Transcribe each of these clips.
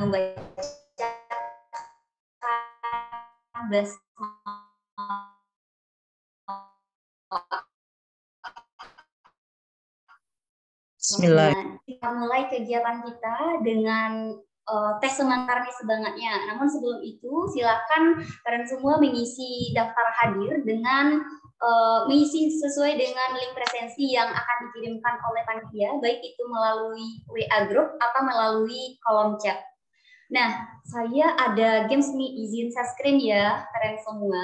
membaca basmalah. Bismillah. Kita mulai kegiatan kita dengan tes semangat sebangatnya. Namun sebelum itu, silakan kalian semua mengisi daftar hadir dengan mengisi sesuai dengan link presensi yang akan dikirimkan oleh panitia, baik itu melalui WA Group atau melalui kolom chat. Nah, saya ada games nih, izin share screen ya, kalian semua.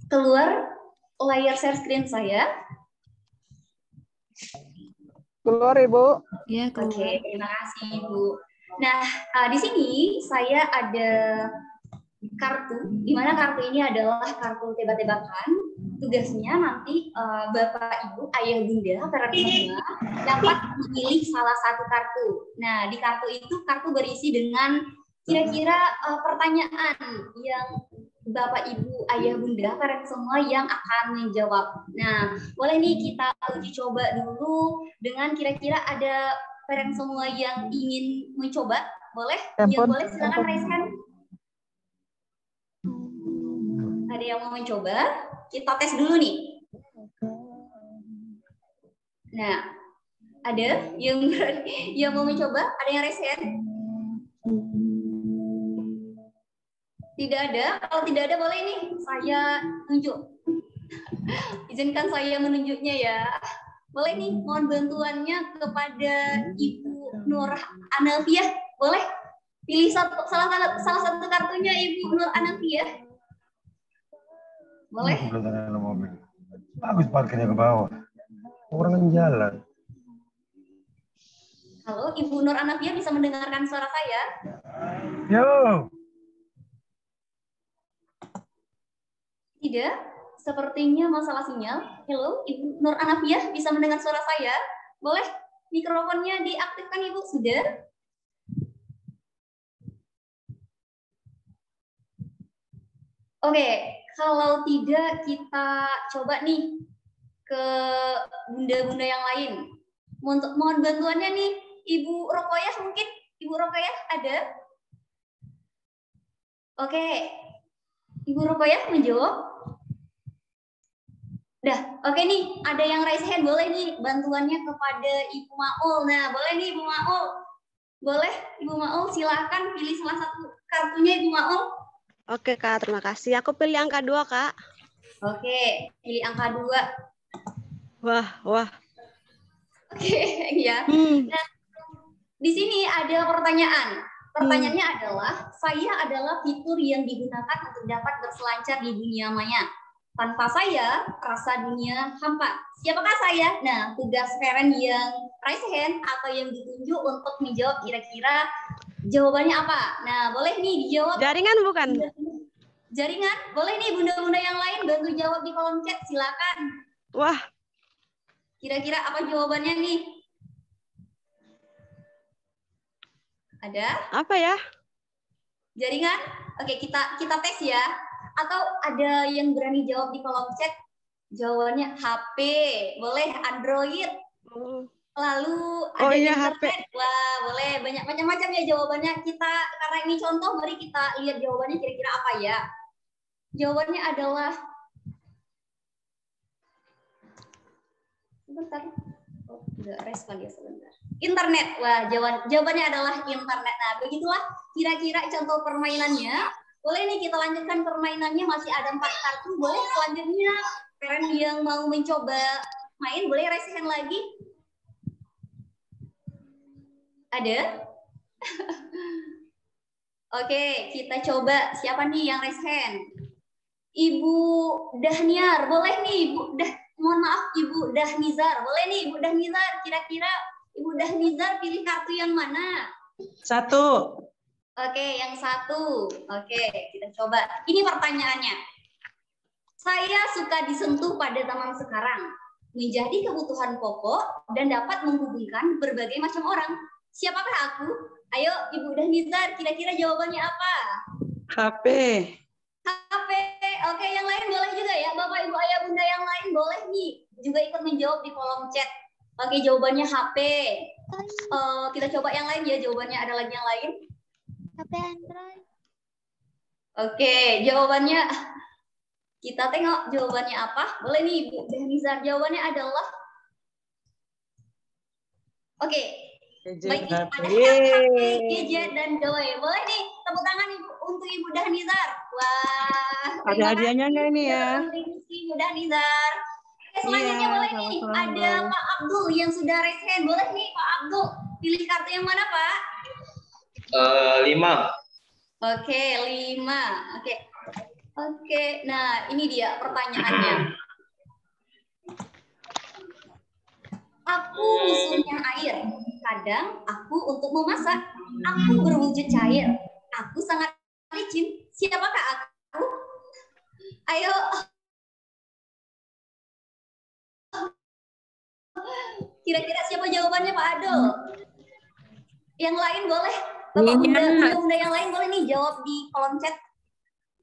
Keluar layar share screen saya. Keluar, Ibu. Ya, keluar. Oke, terima kasih, Ibu. Nah, di sini saya ada kartu, di mana kartu ini adalah kartu tebak-tebakan. Tugasnya nanti Bapak, Ibu, Ayah, Bunda, kalian semua dapat memilih salah satu kartu. Nah, di kartu itu, kartu berisi dengan kira-kira pertanyaan yang Bapak, Ibu, Ayah, Bunda, kalian semua yang akan menjawab. Nah, boleh nih kita uji coba dulu dengan kira-kira ada kalian semua yang ingin mencoba. Boleh? Yang boleh silakan raise hand. Ada yang mau mencoba? Kita tes dulu nih. Nah, ada yang mau mencoba? Ada yang raise hand? Tidak ada. Kalau tidak ada boleh nih saya tunjuk. Izinkan saya menunjuknya ya. Boleh nih, mohon bantuannya kepada Ibu Nur Anafiah. Boleh pilih salah satu kartunya Ibu Nur Anafiah. Boleh? Bagus parkirnya ke bawah. Orang yang jalan. Halo, Ibu Nur Anafiah bisa mendengarkan suara saya? Yo. Tidak, sepertinya masalah sinyal. Halo, Ibu Nur Anafiah bisa mendengar suara saya? Boleh mikrofonnya diaktifkan, Ibu? Sudah? Oke, kalau tidak kita coba nih ke bunda-bunda yang lain. Mohon bantuannya nih, Ibu Rokoyah mungkin? Ibu Rokoyah ada? Oke, Ibu Rokoyah menjawab? Dah, oke nih, ada yang raise hand, boleh nih bantuannya kepada Ibu Maul. Nah, boleh nih Ibu Maul. Boleh, Ibu Maul, silakan pilih salah satu kartunya Ibu Maul. Oke, Kak, terima kasih. Aku pilih angka 2, Kak. Oke, pilih angka 2. Wah. Oke, ya. Nah, di sini ada pertanyaan. Pertanyaannya adalah, saya adalah fitur yang digunakan untuk dapat berselancar di dunia maya. Tanpa saya, rasa dunia hampa. Siapakah saya? Nah, tugas parent yang raise hand atau yang ditunjuk untuk menjawab kira-kira jawabannya apa. Nah, boleh nih dijawab. Jaringan bukan? Jaringan? Boleh nih bunda-bunda yang lain bantu jawab di kolom chat, silakan. Wah. Kira-kira apa jawabannya nih? Ada? Apa ya? Jaringan? Oke, kita tes ya. Atau ada yang berani jawab di kolom chat? Jawabannya HP, boleh Android. Lalu ada internet. HP. Wah, boleh banyak macam-macam ya jawabannya. Kita karena ini contoh, mari kita lihat jawabannya kira-kira apa ya. Jawabannya adalah sebentar. Oh, enggak respon ya sebentar. Internet. Wah, jawabannya adalah internet. Nah, begitulah kira-kira contoh permainannya. Boleh nih kita lanjutkan permainannya, masih ada 4 kartu. Boleh selanjutnya parent yang mau mencoba main boleh raise hand lagi. Ada? Oke, kita coba. Siapa nih yang raise hand? Ibu Dahniar, boleh nih mohon maaf Ibu Dahnizar. Boleh nih Ibu Dahnizar, kira-kira Ibu Dahnizar pilih kartu yang mana? 1. Oke, yang 1. Oke, kita coba. Ini pertanyaannya. Saya suka disentuh pada zaman sekarang. Menjadi kebutuhan pokok dan dapat menghubungkan berbagai macam orang. Siapakah aku? Ayo Ibu Dahnizar, kira-kira jawabannya apa? HP. HP. oke, yang lain boleh juga ya. Bapak, Ibu, Ayah, Bunda yang lain boleh nih juga ikut menjawab di kolom chat. Oke, jawabannya HP. Kita coba yang lain ya, jawabannya ada lagi yang lain. HP Android. Oke, jawabannya kita tengok jawabannya apa. Boleh nih Ibu Dahnizar, jawabannya adalah oke. Baik, ada HP, gadget, dan Joy. Boleh nih tepuk tangan Ibu untuk Ibu Dahnizar. Wah, Ada hadiahnya nggak ini ya? Ibu Dahnizar. Oke, selanjutnya boleh nih ada Pak Abdul yang sudah raise hand. Boleh nih Pak Abdul, pilih kartu yang mana Pak? 5. Oke, 5. Oke, nah ini dia pertanyaannya. Aku musuhnya air. Kadang aku untuk memasak. Aku berwujud cair. Aku sangat licin. Siapakah aku? Ayo. Kira-kira siapa jawabannya Pak Adul? Yang lain boleh. Bapak bunda yang lain boleh nih jawab di kolom chat.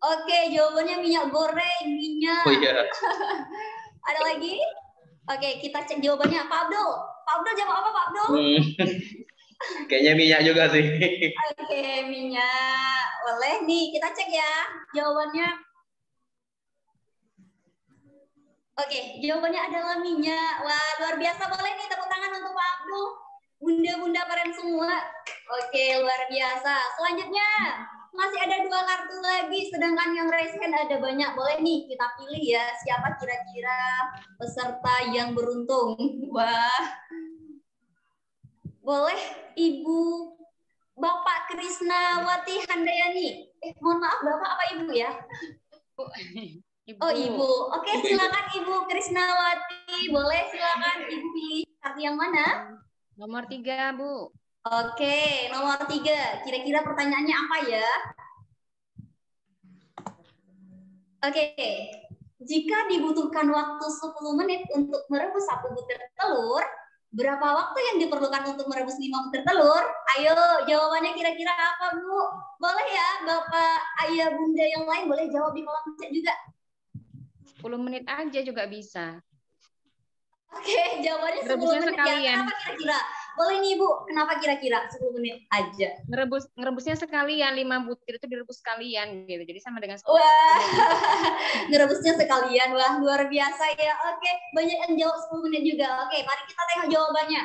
Oke, jawabannya minyak goreng, minyak. Oh iya. Ada lagi? Oke, kita cek jawabannya. Pak Abdul. Pak Abdul jawab apa Pak Abdul? Kayaknya minyak juga sih. Oke, minyak. Boleh nih, kita cek ya jawabannya. Oke, jawabannya adalah minyak. Wah, luar biasa. Boleh nih tepuk tangan untuk Pak Abdul. Bunda-bunda keren semua. Oke, luar biasa. Selanjutnya, masih ada 2 kartu lagi, sedangkan yang raise hand ada banyak. Boleh nih kita pilih ya, siapa kira-kira peserta yang beruntung. Wah. Boleh Ibu Bapak Krisnawati Handayani. Mohon maaf Bapak apa Ibu ya? Ibu. Oh Ibu. Oke, silakan Ibu Krisnawati. Boleh silakan Ibu pilih kartu yang mana? Nomor 3, Bu. Oke, nomor 3. Kira-kira pertanyaannya apa ya? Oke. Jika dibutuhkan waktu 10 menit untuk merebus 1 butir telur, berapa waktu yang diperlukan untuk merebus 5 butir telur? Ayo, jawabannya kira-kira apa, Bu? Boleh ya, Bapak, Ayah, Bunda yang lain boleh jawab di kolom chat juga. 10 menit aja juga bisa. Oke, jawabannya 10 Merebusnya menit sekalian. ya. Kenapa kira-kira? Boleh nih, Bu. Kenapa kira-kira 10 menit aja? Ngerebusnya sekalian, 5 butir itu direbus sekalian gitu. Jadi sama dengan 10. Wah, ngerebusnya sekalian. Wah, luar biasa ya. Oke, banyak yang jawab 10 menit juga. Oke, mari kita tengok jawabannya.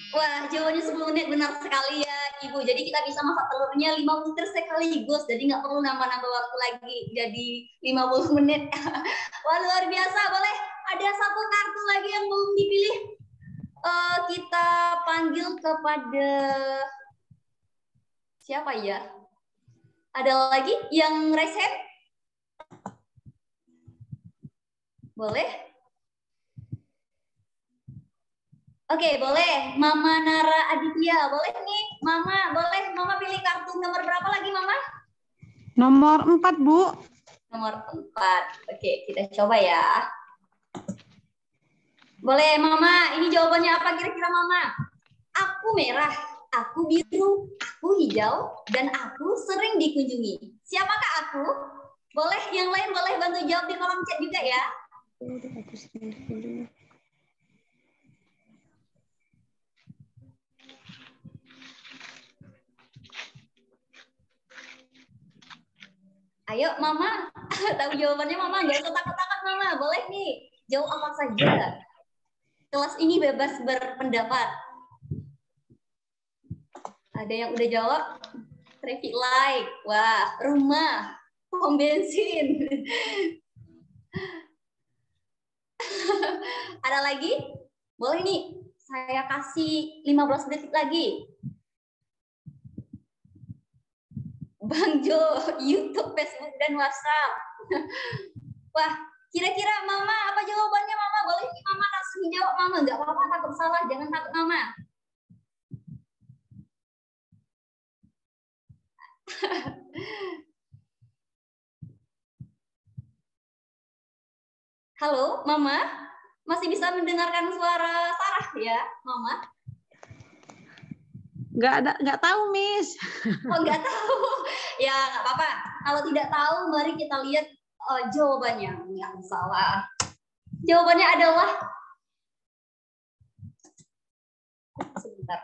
Wah, jawabannya 10 menit benar sekali ya, Ibu. Jadi kita bisa masak telurnya 5 butir sekaligus. Jadi nggak perlu nambah-nambah waktu lagi. Jadi 50 menit. Wah, luar biasa. Boleh ada 1 kartu lagi yang belum dipilih. Kita panggil kepada siapa ya? Ada lagi yang raise hand? Boleh? Oke, boleh. Mama Nara Aditya, boleh nih. Mama, boleh. Mama pilih kartu nomor berapa lagi, Mama? Nomor 4, Bu. Nomor 4. Oke, kita coba ya. Boleh, Mama. Ini jawabannya apa kira-kira, Mama? Aku merah, aku biru, aku hijau, dan aku sering dikunjungi. Siapakah aku? Boleh, yang lain boleh bantu jawab di kolom chat juga ya. Ayo, Mama. Tahu jawabannya, Mama. Nggak usah takut-takut, Mama. Boleh nih. Jawab apa saja. Kelas ini bebas berpendapat. Ada yang udah jawab? Traffic light. Wah, rumah. Pom bensin. Ada lagi? Boleh nih. Saya kasih 15 detik lagi. Bang Jo, YouTube, Facebook, dan WhatsApp. Wah, kira-kira Mama apa jawabannya, Mama? Boleh nih Mama langsung jawab, Mama. Nggak apa-apa takut salah, jangan takut, Mama. Halo, Mama? Masih bisa mendengarkan suara Sarah ya, Mama? Nggak tahu, Miss. Oh, nggak tahu. Ya, nggak apa-apa. Kalau tidak tahu, mari kita lihat jawabannya. Nggak salah. Jawabannya adalah sebentar.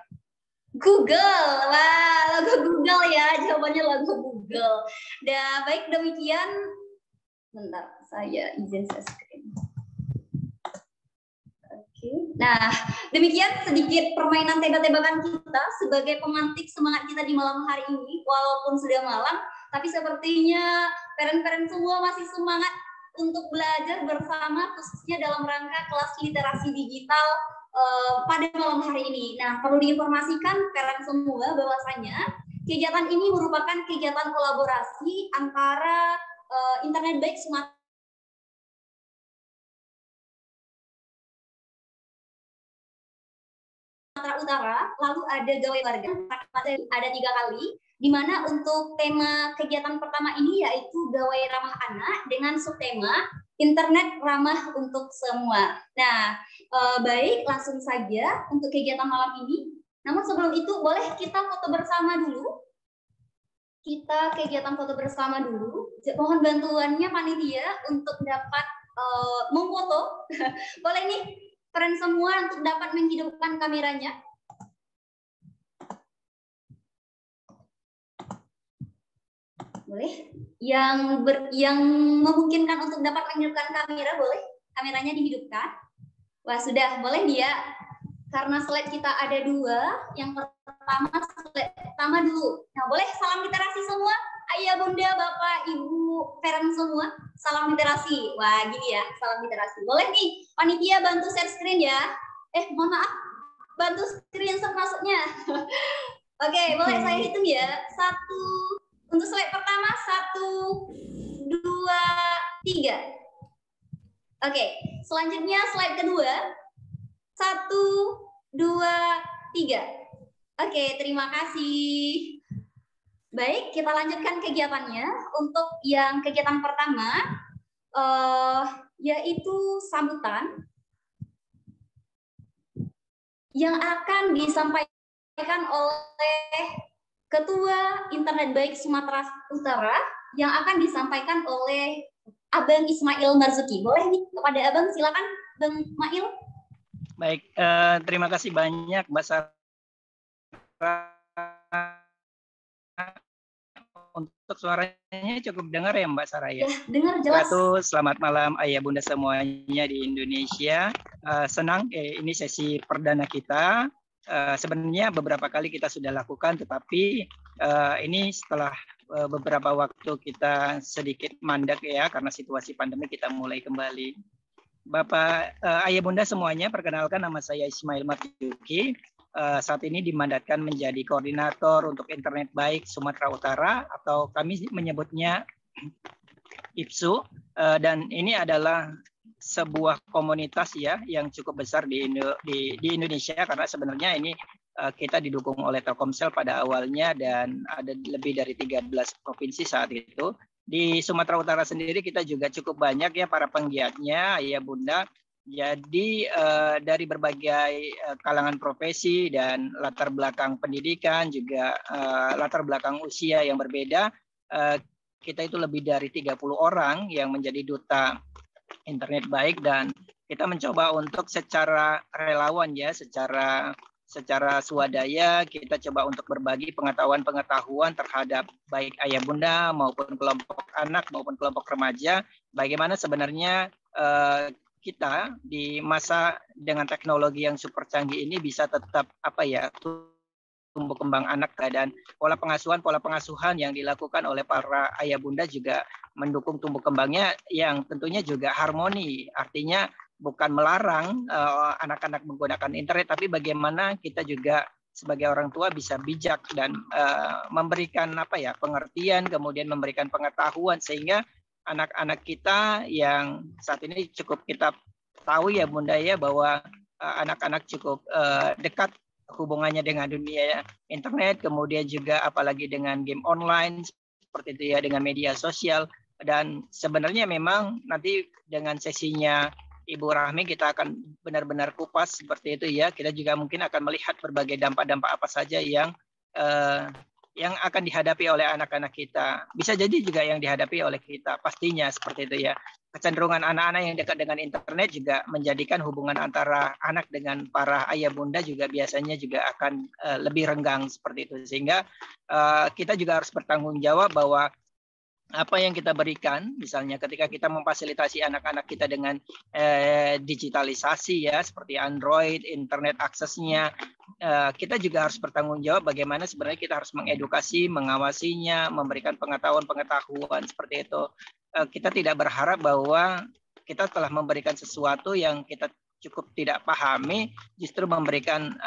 Google. Wah, logo Google ya. Jawabannya logo Google. Dan baik demikian. Bentar, saya izin share screen. Nah, demikian sedikit permainan tebak-tebakan kita sebagai pemantik semangat kita di malam hari ini. Walaupun sudah malam, tapi sepertinya parent-parent semua masih semangat untuk belajar bersama, khususnya dalam rangka kelas literasi digital pada malam hari ini. Nah, perlu diinformasikan parent semua bahwasanya kegiatan ini merupakan kegiatan kolaborasi antara Internet Baik Sumatera Utara, lalu ada gawai warga, ada 3 kali, di mana untuk tema kegiatan pertama ini yaitu gawai ramah anak dengan subtema internet ramah untuk semua. Nah, baik, langsung saja untuk kegiatan malam ini. Namun sebelum itu boleh kita foto bersama dulu. Kita kegiatan foto bersama dulu. Mohon bantuannya panitia untuk dapat memfoto. Boleh nih keren semua untuk dapat menghidupkan kameranya. Boleh? Yang memungkinkan untuk dapat menghidupkan kamera, boleh? Kameranya dihidupkan. Wah, sudah. Boleh dia. Karena slide kita ada 2. Yang pertama, slide pertama dulu. Nah, boleh salam literasi semua? Ayah, bunda, bapak, ibu, parent semua. Salam literasi. Wah, gini ya, salam literasi. Boleh nih, panitia bantu share screen ya. Mohon maaf, bantu screenshot masuknya. Oke, boleh saya hitung ya. 1, untuk slide pertama, 1, 2, 3. Oke, selanjutnya slide kedua. 1, 2, 3. Oke, terima kasih. Baik, kita lanjutkan kegiatannya. Untuk yang kegiatan pertama, yaitu sambutan yang akan disampaikan oleh Ketua Internet Baik Sumatera Utara, yang akan disampaikan oleh Abang Ismail Marzuki. Boleh nih kepada Abang, silakan Bang Ismail. Baik, terima kasih banyak Mbak Sarah. Untuk suaranya cukup dengar ya Mbak Sarah ya? Dengar jelas. Selamat malam ayah bunda semuanya di Indonesia. Senang ini sesi perdana kita. Sebenarnya beberapa kali kita sudah lakukan, tetapi ini setelah beberapa waktu kita sedikit mandek ya, karena situasi pandemi kita mulai kembali. Bapak, ayah bunda semuanya, perkenalkan nama saya Ismail Marzuki. Saat ini dimandatkan menjadi koordinator untuk Internet Baik Sumatera Utara, atau kami menyebutnya IPSU, dan ini adalah sebuah komunitas ya yang cukup besar di Indonesia, karena sebenarnya ini kita didukung oleh Telkomsel pada awalnya dan ada lebih dari 13 provinsi saat itu. Di Sumatera Utara sendiri kita juga cukup banyak ya para penggiatnya, ayah bunda. Jadi dari berbagai kalangan profesi dan latar belakang pendidikan, juga latar belakang usia yang berbeda, kita itu lebih dari 30 orang yang menjadi duta Internet Baik, dan kita mencoba untuk secara relawan ya, secara swadaya kita coba untuk berbagi pengetahuan terhadap baik ayah bunda maupun kelompok anak maupun kelompok remaja, bagaimana sebenarnya kita di masa dengan teknologi yang super canggih ini bisa tetap tumbuh kembang anak, dan pola pengasuhan yang dilakukan oleh para ayah bunda juga mendukung tumbuh kembangnya yang tentunya juga harmoni, artinya bukan melarang anak-anak menggunakan internet, tapi bagaimana kita juga sebagai orang tua bisa bijak dan memberikan pengertian, kemudian memberikan pengetahuan, sehingga anak-anak kita yang saat ini cukup kita tahu ya bunda ya, bahwa anak-anak cukup dekat hubungannya dengan dunia internet, kemudian juga apalagi dengan game online seperti itu ya, dengan media sosial. Dan sebenarnya memang nanti dengan sesinya Ibu Rahmi kita akan benar-benar kupas seperti itu ya. Kita juga mungkin akan melihat berbagai dampak-dampak apa saja yang yang akan dihadapi oleh anak-anak kita. Bisa jadi juga yang dihadapi oleh kita, pastinya seperti itu ya. Kecenderungan anak-anak yang dekat dengan internet juga menjadikan hubungan antara anak dengan para ayah bunda juga biasanya juga akan lebih renggang seperti itu. Sehingga kita juga harus bertanggung jawab bahwa apa yang kita berikan, misalnya ketika kita memfasilitasi anak-anak kita dengan digitalisasi ya, seperti Android, internet aksesnya, kita juga harus bertanggung jawab bagaimana sebenarnya kita harus mengedukasi, mengawasinya, memberikan pengetahuan seperti itu. Kita tidak berharap bahwa kita telah memberikan sesuatu yang kita cukup tidak pahami, justru memberikan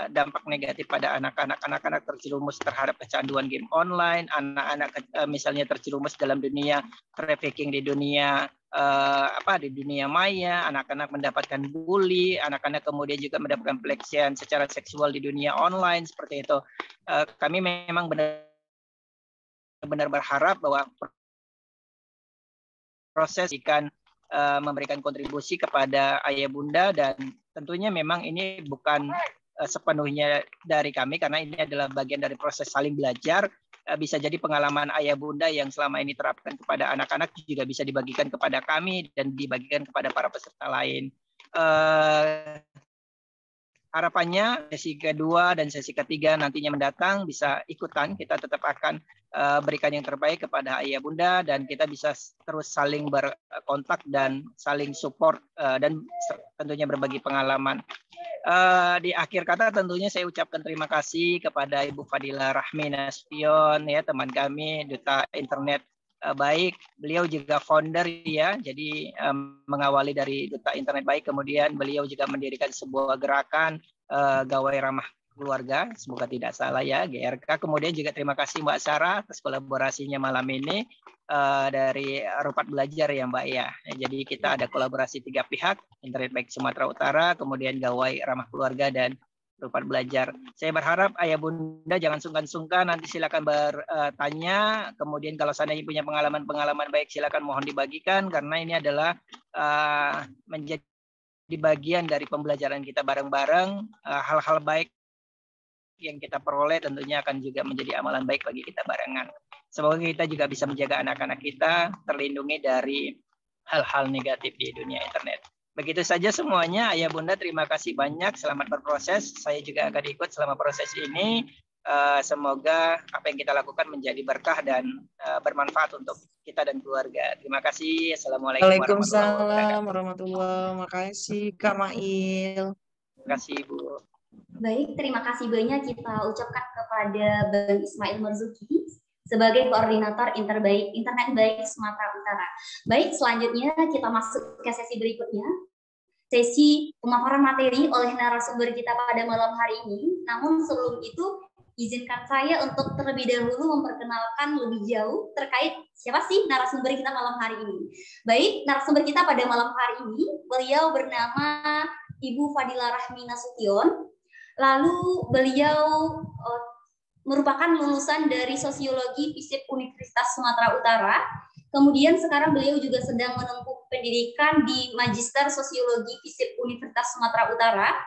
dampak negatif pada anak-anak. Anak-anak terjerumus terhadap kecanduan game online, anak-anak misalnya terjerumus dalam dunia trafficking di dunia di dunia maya, anak-anak mendapatkan bully, anak-anak kemudian juga mendapatkan pelecehan secara seksual di dunia online seperti itu. Kami memang benar-benar berharap bahwa proses ikan memberikan kontribusi kepada ayah bunda, dan tentunya memang ini bukan sepenuhnya dari kami karena ini adalah bagian dari proses saling belajar. Bisa jadi pengalaman ayah bunda yang selama ini terapkan kepada anak-anak juga bisa dibagikan kepada kami dan dibagikan kepada para peserta lain. Harapannya sesi kedua dan sesi ketiga nantinya mendatang bisa ikutan. Kita tetap akan berikan yang terbaik kepada ayah bunda dan kita bisa terus saling berkontak dan saling support dan tentunya berbagi pengalaman. Di akhir kata tentunya saya ucapkan terima kasih kepada Ibu Fadila Rahmi Nasution ya, teman kami Duta Internet Baik. Beliau juga founder ya, jadi mengawali dari Duta Internet Baik, kemudian beliau juga mendirikan sebuah gerakan Gawai Ramah Keluarga, semoga tidak salah ya, GRK. Kemudian juga terima kasih Mbak Sarah atas kolaborasinya malam ini dari Rupat Belajar ya Mbak ya. Jadi kita ada kolaborasi 3 pihak, Internet Baik Sumatera Utara, kemudian Gawai Ramah Keluarga dan Rupat Belajar. Saya berharap ayah bunda jangan sungkan-sungkan, nanti silakan bertanya. Kemudian kalau seandainya punya pengalaman-pengalaman baik silakan mohon dibagikan, karena ini adalah menjadi bagian dari pembelajaran kita bareng-bareng. Hal-hal baik yang kita peroleh tentunya akan juga menjadi amalan baik bagi kita barengan. Semoga kita juga bisa menjaga anak-anak kita terlindungi dari hal-hal negatif di dunia internet. Begitu saja semuanya, ayah bunda terima kasih banyak, selamat berproses. Saya juga akan ikut selama proses ini. Semoga apa yang kita lakukan menjadi berkah dan bermanfaat untuk kita dan keluarga. Terima kasih. Assalamualaikum Waalaikumsalam warahmatullahi wabarakatuh. Makasih Kak Mail. Terima kasih Bu. Baik, terima kasih banyak kita ucapkan kepada Bang Ismail Marzuki sebagai koordinator Internet Baik Sumatera Utara. Baik, selanjutnya kita masuk ke sesi berikutnya. Sesi pemaparan materi oleh narasumber kita pada malam hari ini. Namun sebelum itu, izinkan saya untuk terlebih dahulu memperkenalkan lebih jauh terkait siapa sih narasumber kita malam hari ini. Baik, narasumber kita pada malam hari ini, beliau bernama Ibu Fadila Rahmi Nasution. Lalu beliau merupakan lulusan dari Sosiologi FISIP Universitas Sumatera Utara. Kemudian sekarang beliau juga sedang menempuh pendidikan di Magister Sosiologi FISIP Universitas Sumatera Utara.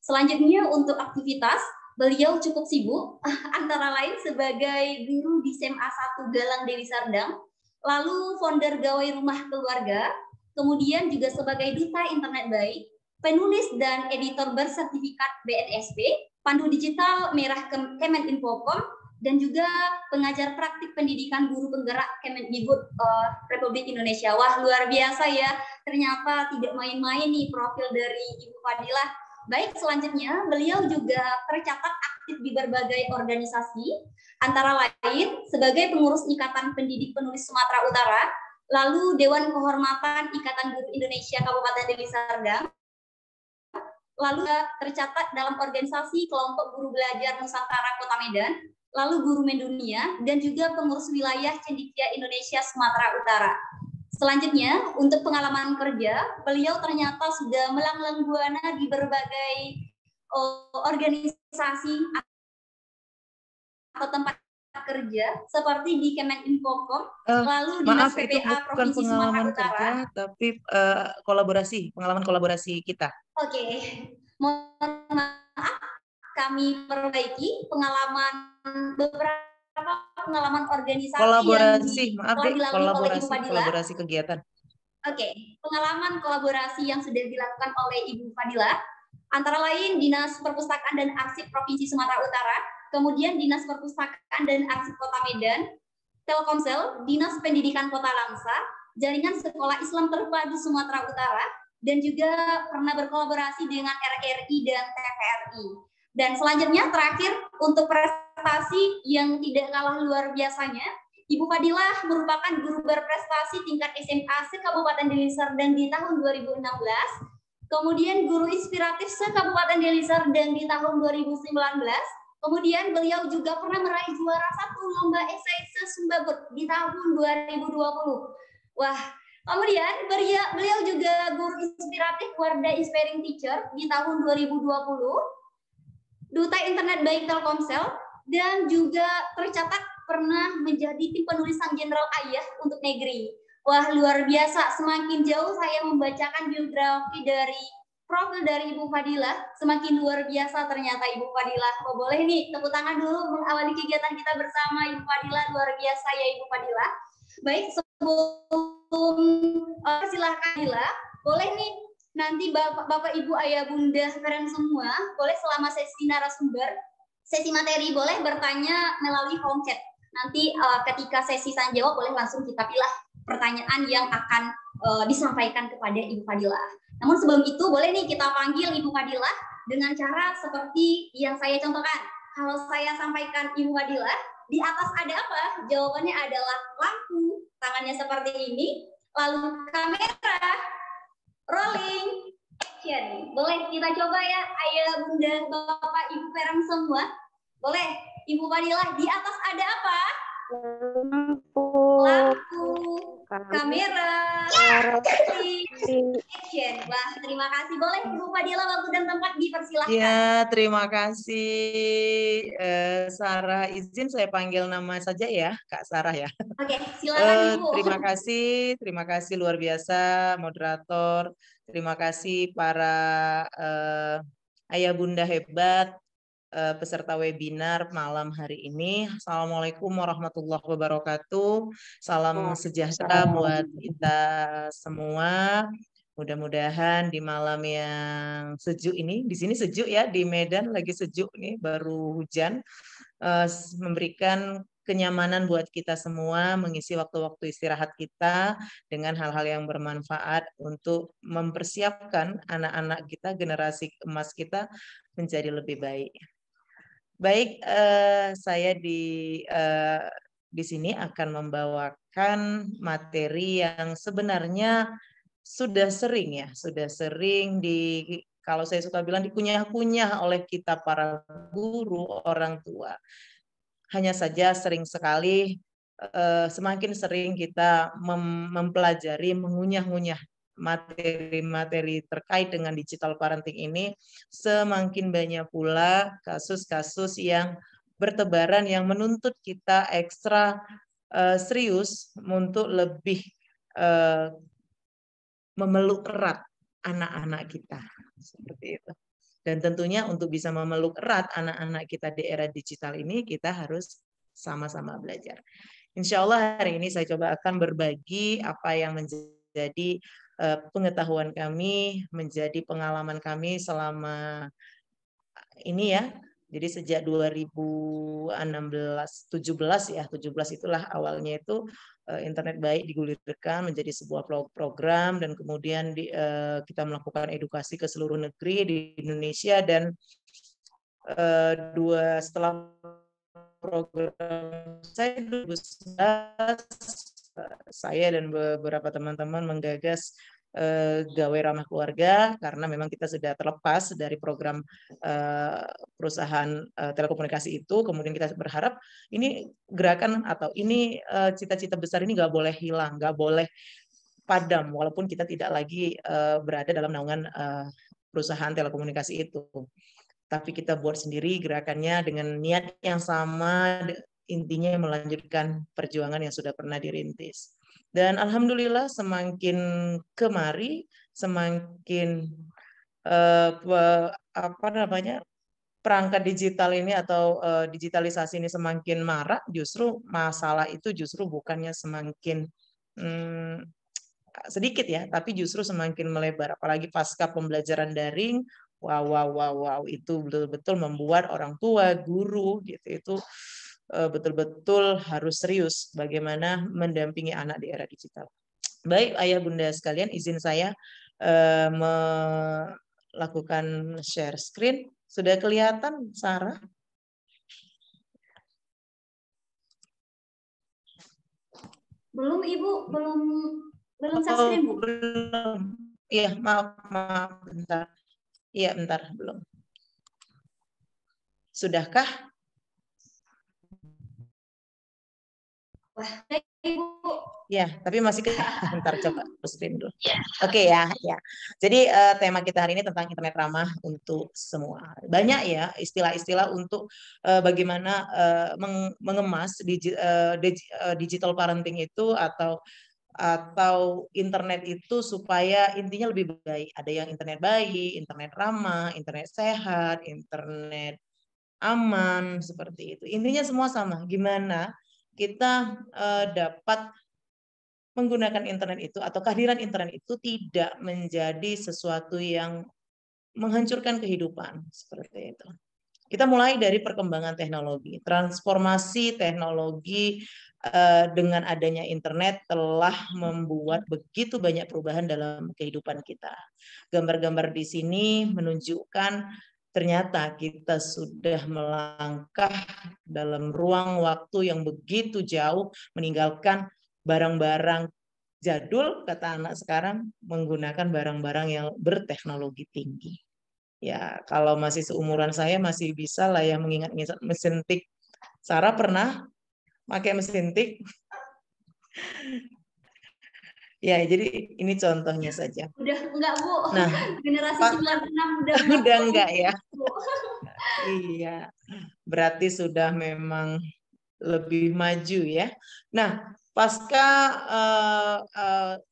Selanjutnya untuk aktivitas, beliau cukup sibuk, antara lain sebagai guru di SMA 1 Galang Dewi Sardang, lalu founder Gawai Rumah Keluarga, kemudian juga sebagai Duta Internet Baik, penulis dan editor bersertifikat BNSP, pandu digital merah Kemeninfocom, dan juga pengajar praktik pendidikan guru penggerak Kemendikbud Republik Indonesia. Wah, luar biasa ya, ternyata tidak main-main nih profil dari Ibu Fadilah. Baik, selanjutnya beliau juga tercatat aktif di berbagai organisasi, antara lain sebagai pengurus Ikatan Pendidik Penulis Sumatera Utara, lalu Dewan Kehormatan Ikatan Guru Indonesia Kabupaten Deli Serdang, lalu tercatat dalam organisasi kelompok guru belajar Nusantara Kota Medan, lalu guru mendunia, dan juga pengurus wilayah Cendikia Indonesia Sumatera Utara. Selanjutnya, untuk pengalaman kerja, beliau ternyata sudah melanglang buana di berbagai organisasi atau tempat kerja, seperti di Kemeninfocom, lalu Dinas PPA Provinsi Sumatera Utara. Kerja, tapi pengalaman kolaborasi kita. Oke, mohon maaf, kami perbaiki beberapa pengalaman organisasi Kolaborasi, yang maaf telah deh, dilalui oleh Ibu Fadila. kolaborasi kegiatan. Oke, pengalaman kolaborasi yang sudah dilakukan oleh Ibu Fadila, antara lain Dinas Perpustakaan dan Arsip Provinsi Sumatera Utara, kemudian Dinas Perpustakaan dan Arsip Kota Medan, Telkomsel, Dinas Pendidikan Kota Langsa, Jaringan Sekolah Islam Terpadu Sumatera Utara, dan juga pernah berkolaborasi dengan RRI dan TVRI. Dan selanjutnya terakhir untuk prestasi yang tidak kalah luar biasanya, Ibu Fadilah merupakan guru berprestasi tingkat SMA se-Kabupaten Deli Serdang di tahun 2016, kemudian guru inspiratif se-Kabupaten Deli Serdang di tahun 2019, kemudian beliau juga pernah meraih juara 1 lomba esai se-Sumbagut di tahun 2020. Wah, kemudian beliau juga guru inspiratif Wardah Inspiring Teacher di tahun 2020, Duta Internet Baik Telkomsel, dan juga tercatat pernah menjadi tim penulis Sang Jenderal Ayah untuk negeri. Wah, luar biasa. Semakin jauh saya membacakan biografi dari profil dari Ibu Fadilah, semakin luar biasa ternyata Ibu Fadilah. Oh, boleh nih, tepuk tangan dulu mengawali kegiatan kita bersama Ibu Fadilah. Luar biasa ya Ibu Fadilah. Baik, sebelum silahkan Fadilah, boleh nih nanti Bapak Ibu Ayah Bunda kalian semua, boleh selama sesi narasumber, sesi materi boleh bertanya melalui home chat. Nanti ketika sesi tanya jawab boleh langsung kita pilih pertanyaan yang akan disampaikan kepada Ibu Fadilah. Namun sebelum itu boleh nih kita panggil Ibu Fadilah dengan cara seperti yang saya contohkan. Kalau saya sampaikan Ibu Fadilah, di atas ada apa? Jawabannya adalah lampu, tangannya seperti ini, lalu kamera, rolling, action. Boleh kita coba ya Ayah Bunda Bapak Ibu parent semua. Boleh, Ibu Fadilah, di atas ada apa? Lampu, kamera, action. Wah, terima kasih. Boleh Ibu Fadilah waktu dan tempat dipersilahkan. Ya, terima kasih Sarah. Izin saya panggil nama saja ya, Kak Sarah ya. Oke, silakan Ibu. Terima kasih luar biasa moderator. Terima kasih para ayah bunda hebat peserta webinar malam hari ini. Assalamualaikum warahmatullahi wabarakatuh. Salam sejahtera buat kita semua. Mudah-mudahan di malam yang sejuk ini, di sini sejuk ya, di Medan lagi sejuk nih, baru hujan, memberikan kenyamanan buat kita semua, mengisi waktu-waktu istirahat kita dengan hal-hal yang bermanfaat untuk mempersiapkan anak-anak kita, generasi emas kita menjadi lebih baik. Baik, saya di sini akan membawakan materi yang sebenarnya sudah sering kalau saya suka bilang dikunyah-kunyah oleh kita para guru, orang tua. Hanya saja sering sekali, semakin sering kita mempelajari, mengunyah-ngunyah materi-materi terkait dengan digital parenting ini, semakin banyak pula kasus-kasus yang bertebaran yang menuntut kita ekstra serius untuk lebih memeluk erat anak-anak kita. Seperti itu. Dan tentunya untuk bisa memeluk erat anak-anak kita di era digital ini, kita harus sama-sama belajar. Insya Allah hari ini saya coba akan berbagi apa yang menjadi pengetahuan kami, menjadi pengalaman kami selama ini ya. Jadi sejak 2017 ya, 17 itulah awalnya itu internet baik digulirkan menjadi sebuah program, dan kemudian kita melakukan edukasi ke seluruh negeri di Indonesia, dan setelah program saya 2011, saya dan beberapa teman-teman menggagas Gawe Ramah Keluarga, karena memang kita sudah terlepas dari program perusahaan telekomunikasi itu. Kemudian kita berharap ini gerakan atau ini cita-cita besar ini nggak boleh hilang, nggak boleh padam, walaupun kita tidak lagi berada dalam naungan perusahaan telekomunikasi itu. Tapi kita buat sendiri gerakannya dengan niat yang sama, intinya melanjutkan perjuangan yang sudah pernah dirintis. Dan alhamdulillah semakin kemari, semakin perangkat digital ini atau digitalisasi ini semakin marak, justru masalah itu justru bukannya semakin sedikit ya, tapi justru semakin melebar. Apalagi pasca pembelajaran daring, wow, itu betul-betul membuat orang tua, guru gitu itu betul-betul harus serius bagaimana mendampingi anak di era digital. Baik, ayah bunda sekalian, izin saya melakukan share screen. Sudah kelihatan, Sarah? Belum, Ibu, belum share screen, Bu. Belum. Iya, maaf, bentar. Iya, bentar, belum. Sudahkah? Wah, baik, Ibu. Ya, tapi masih bentar, coba screen dulu. Oke ya. Jadi tema kita hari ini tentang internet ramah untuk semua. Banyak ya istilah-istilah untuk bagaimana mengemas digital parenting itu atau internet itu supaya intinya lebih baik. Ada yang internet baik, internet ramah, internet sehat, internet aman, seperti itu. Intinya semua sama. Gimana kita dapat menggunakan internet itu atau kehadiran internet itu tidak menjadi sesuatu yang menghancurkan kehidupan, seperti itu. Kita mulai dari perkembangan teknologi. Transformasi teknologi dengan adanya internet telah membuat begitu banyak perubahan dalam kehidupan kita. Gambar-gambar di sini menunjukkan ternyata kita sudah melangkah dalam ruang waktu yang begitu jauh, meninggalkan barang-barang jadul, kata anak sekarang, menggunakan barang-barang yang berteknologi tinggi. Ya, kalau masih seumuran saya masih bisa lah ya mengingat mesin tik. Sarah pernah pakai mesin tik? Ya, jadi ini contohnya saja. Udah enggak, Bu. Nah, generasi 96 udah enggak ya? Iya, berarti sudah memang lebih maju ya. Nah, pasca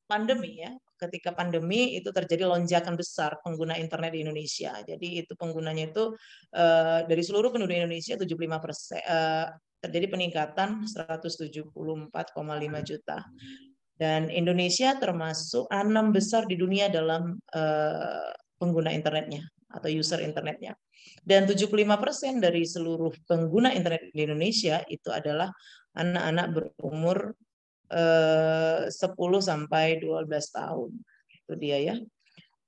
pandemi ya, ketika pandemi itu terjadi lonjakan besar pengguna internet di Indonesia. Jadi itu penggunanya itu dari seluruh penduduk Indonesia 75%, terjadi peningkatan 174,5 juta. Dan Indonesia termasuk 6 besar di dunia dalam pengguna internetnya atau user internetnya. Dan 75% dari seluruh pengguna internet di Indonesia itu adalah anak-anak berumur 10 sampai 12 tahun. Itu dia ya.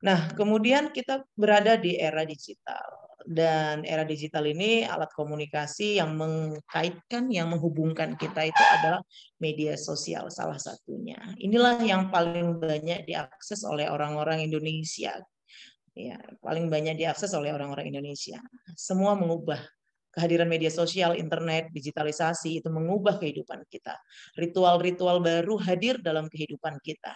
Nah, kemudian kita berada di era digital. Dan era digital ini alat komunikasi yang mengkaitkan, yang menghubungkan kita itu adalah media sosial salah satunya. Inilah yang paling banyak diakses oleh orang-orang Indonesia. Ya, paling banyak diakses oleh orang-orang Indonesia. Semua mengubah. Kehadiran media sosial, internet, digitalisasi itu mengubah kehidupan kita. Ritual-ritual baru hadir dalam kehidupan kita.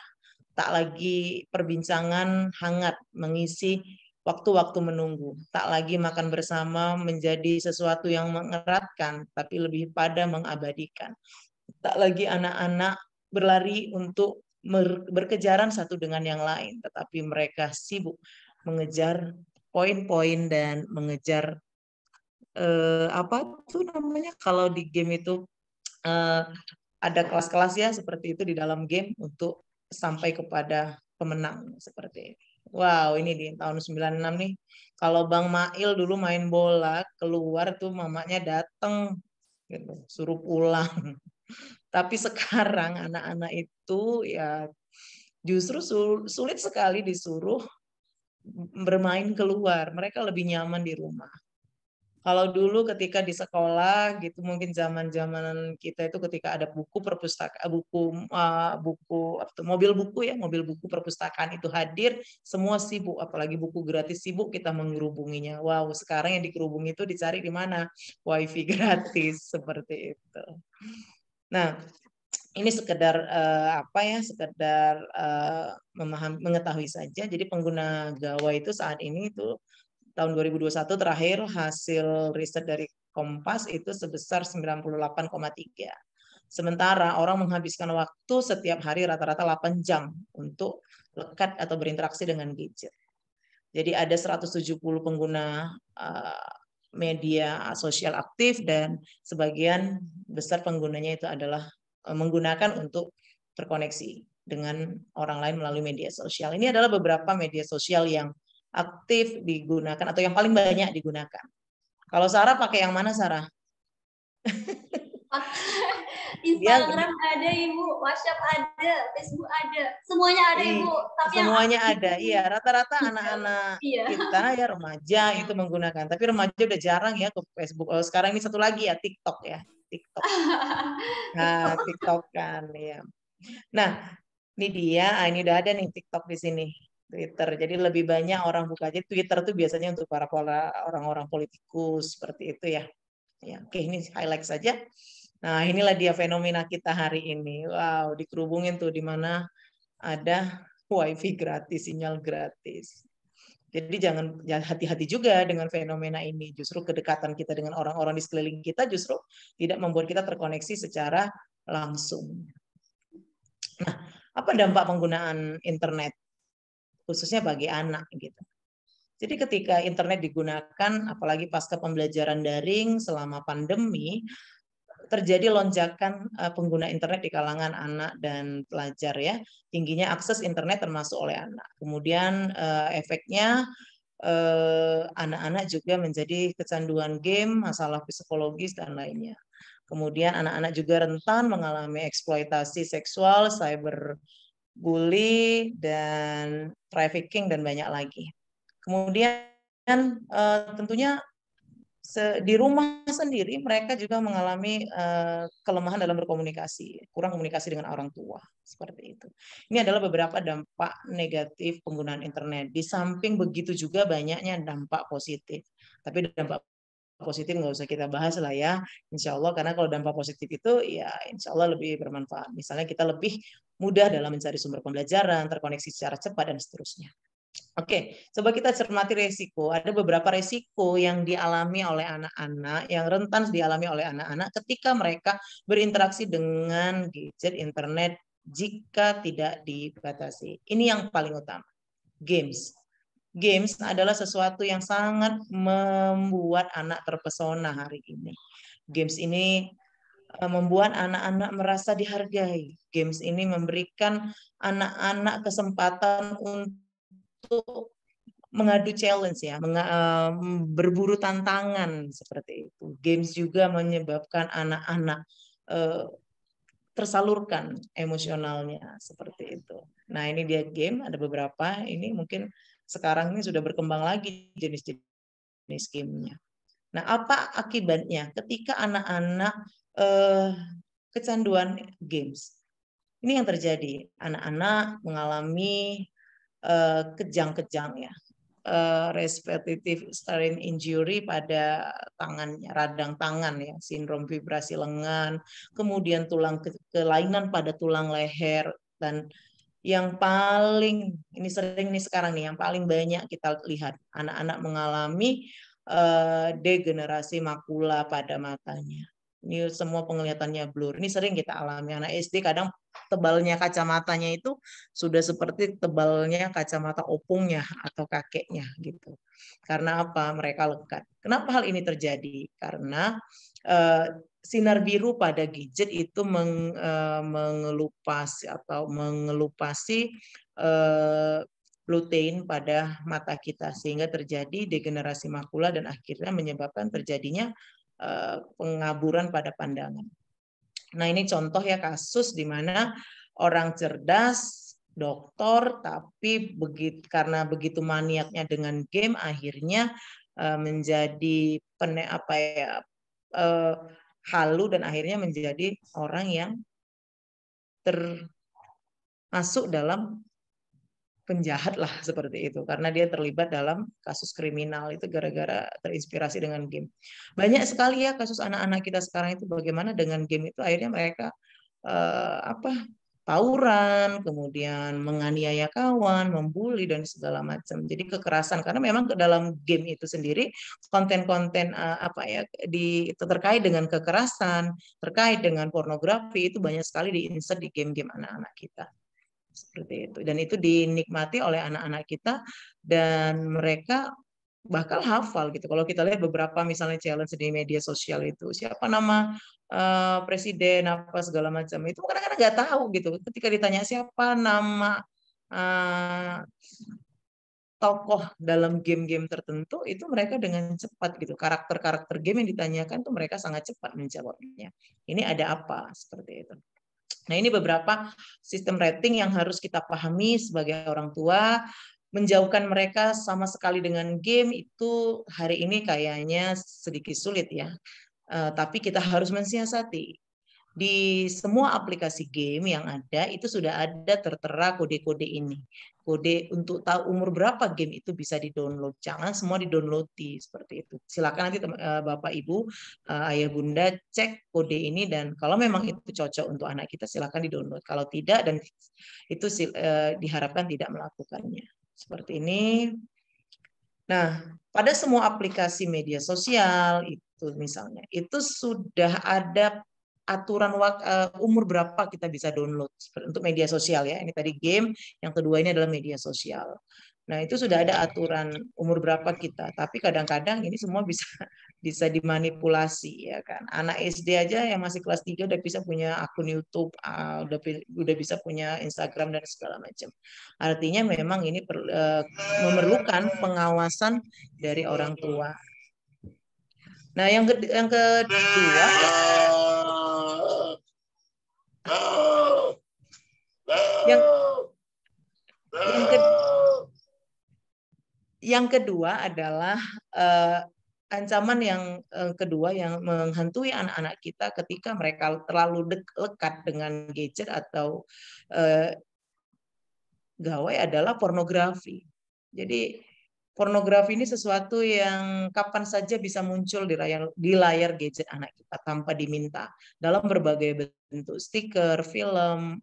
Tak lagi perbincangan hangat mengisi waktu-waktu menunggu. Tak lagi makan bersama menjadi sesuatu yang mengeratkan, tapi lebih pada mengabadikan. Tak lagi anak-anak berlari untuk berkejaran satu dengan yang lain, tetapi mereka sibuk mengejar poin-poin dan mengejar apa tuh namanya kalau di game itu ada kelas-kelas ya seperti itu di dalam game untuk sampai kepada pemenang seperti itu. Wow, ini di tahun 96 nih. Kalau Bang Mail dulu main bola, keluar tuh mamanya dateng gitu, suruh pulang. Tapi sekarang anak-anak itu ya justru sulit sekali disuruh bermain keluar. Mereka lebih nyaman di rumah. Kalau dulu ketika di sekolah gitu mungkin zaman-zaman kita itu ketika ada buku perpustakaan, mobil buku perpustakaan itu hadir, semua sibuk, apalagi buku gratis sibuk kita mengerubunginya. Wow, sekarang yang dikerubungi itu dicari di mana? WiFi gratis seperti itu. Nah, ini sekedar sekedar mengetahui saja. Jadi pengguna gawai itu saat ini itu tahun 2021 terakhir hasil riset dari Kompas itu sebesar 98,3. Sementara orang menghabiskan waktu setiap hari rata-rata 8 jam untuk lekat atau berinteraksi dengan gadget. Jadi ada 170 pengguna media sosial aktif dan sebagian besar penggunanya itu adalah menggunakan untuk terkoneksi dengan orang lain melalui media sosial. Ini adalah beberapa media sosial yang aktif digunakan atau yang paling banyak digunakan. Kalau Sarah pakai yang mana, Sarah? Instagram ada Ibu, WhatsApp ada, Facebook ada, semuanya ada Ibu. Tapi semuanya ada, iya. Rata-rata anak-anak kita ya remaja itu menggunakan. Tapi remaja udah jarang ya ke Facebook. Oh, sekarang ini satu lagi ya TikTok ya, TikTok. Nah, TikTok kan ya. Nah, ini dia. Ini udah ada nih TikTok di sini. Twitter. Jadi lebih banyak orang buka aja Twitter tuh biasanya untuk para orang-orang politikus seperti itu ya. Ya, oke, ini highlight saja. Nah, inilah dia fenomena kita hari ini. Wow, dikerubungin tuh di mana ada wifi gratis, sinyal gratis. Jadi jangan hati-hati juga dengan fenomena ini. Justru kedekatan kita dengan orang-orang di sekeliling kita justru tidak membuat kita terkoneksi secara langsung. Nah, apa dampak penggunaan internet khususnya bagi anak gitu? Jadi ketika internet digunakan, apalagi pasca pembelajaran daring selama pandemi, terjadi lonjakan pengguna internet di kalangan anak dan pelajar ya, tingginya akses internet termasuk oleh anak. Kemudian efeknya anak-anak juga menjadi kecanduan game, masalah psikologis dan lainnya. Kemudian anak-anak juga rentan mengalami eksploitasi seksual, cyberbully dan trafficking dan banyak lagi. Kemudian tentunya di rumah sendiri mereka juga mengalami kelemahan dalam berkomunikasi, kurang komunikasi dengan orang tua, seperti itu. Ini adalah beberapa dampak negatif penggunaan internet. Di samping begitu juga banyaknya dampak positif. Tapi dampak positif nggak usah kita bahas lah ya, insya Allah, karena kalau dampak positif itu ya insya Allah lebih bermanfaat. Misalnya kita lebih mudah dalam mencari sumber pembelajaran, terkoneksi secara cepat dan seterusnya. Oke, coba kita cermati resiko. Ada beberapa resiko yang dialami oleh anak-anak, yang rentan dialami oleh anak-anak ketika mereka berinteraksi dengan gadget internet jika tidak dibatasi. Ini yang paling utama. Games. Games adalah sesuatu yang sangat membuat anak terpesona hari ini. Games ini membuat anak-anak merasa dihargai. Games ini memberikan anak-anak kesempatan untuk mengadu challenge ya, berburu tantangan seperti itu. Games juga menyebabkan anak-anak tersalurkan emosionalnya seperti itu. Nah, ini dia game, ada beberapa. Ini mungkin sekarang ini sudah berkembang lagi jenis gamenya. Nah, apa akibatnya ketika anak-anak kecanduan games? Ini yang terjadi. Anak-anak mengalami kejang-kejang ya, repetitive strain injury pada tangannya, radang tangan ya, sindrom vibrasi lengan, kemudian kelainan pada tulang leher, dan yang paling ini sering nih sekarang nih, yang paling banyak kita lihat anak-anak mengalami degenerasi makula pada matanya. Ini semua penglihatannya blur. Ini sering kita alami. Anak SD kadang tebalnya kacamatanya itu sudah seperti tebalnya kacamata opungnya atau kakeknya gitu. Karena apa? Mereka lekat. Kenapa hal ini terjadi? Karena sinar biru pada gadget itu mengelupasi lutein pada mata kita sehingga terjadi degenerasi makula dan akhirnya menyebabkan terjadinya pengaburan pada pandangan. Nah, ini contoh ya kasus di mana orang cerdas, doktor, tapi karena begitu maniaknya dengan game akhirnya menjadi halu dan akhirnya menjadi orang yang termasuk dalam penjahat lah seperti itu, karena dia terlibat dalam kasus kriminal itu gara-gara terinspirasi dengan game. Banyak sekali ya kasus anak-anak kita sekarang itu bagaimana dengan game itu akhirnya mereka tawuran, kemudian menganiaya kawan, membuli dan segala macam. Jadi kekerasan karena memang ke dalam game itu sendiri konten-konten terkait dengan kekerasan, terkait dengan pornografi itu banyak sekali diinsert di game-game anak-anak kita. Seperti itu, dan itu dinikmati oleh anak-anak kita dan mereka bakal hafal gitu. Kalau kita lihat beberapa misalnya challenge di media sosial itu, siapa nama presiden apa segala macam itu kadang-kadang nggak tahu gitu. Ketika ditanya siapa nama tokoh dalam game-game tertentu, itu mereka dengan cepat gitu. Karakter-karakter game yang ditanyakan tuh mereka sangat cepat menjawabnya. Ini ada apa seperti itu. Nah, ini beberapa sistem rating yang harus kita pahami sebagai orang tua. Menjauhkan mereka sama sekali dengan game itu hari ini kayaknya sedikit sulit ya. Tapi kita harus mensiasati. Di semua aplikasi game yang ada itu sudah ada tertera kode-kode ini. Kode untuk tahu umur berapa game itu bisa di-download. Jangan semua di-download seperti itu. Silakan nanti Bapak Ibu, Ayah Bunda cek kode ini dan kalau memang itu cocok untuk anak kita silakan di-download. Kalau tidak dan itu diharapkan tidak melakukannya. Seperti ini. Nah, pada semua aplikasi media sosial itu misalnya, itu sudah ada aturan umur berapa kita bisa download untuk media sosial ya. Ini tadi game, yang kedua ini adalah media sosial. Nah, itu sudah ada aturan umur berapa kita, tapi kadang-kadang ini semua bisa dimanipulasi ya kan. Anak SD aja yang masih kelas 3 udah bisa punya akun YouTube, udah bisa punya Instagram dan segala macam. Artinya memang ini memerlukan pengawasan dari orang tua. Nah, yang kedua yang kedua adalah ancaman yang kedua yang menghantui anak-anak kita ketika mereka terlalu lekat dengan gadget atau gawai adalah pornografi. Jadi pornografi ini sesuatu yang kapan saja bisa muncul di layar gadget anak kita tanpa diminta dalam berbagai bentuk, stiker, film,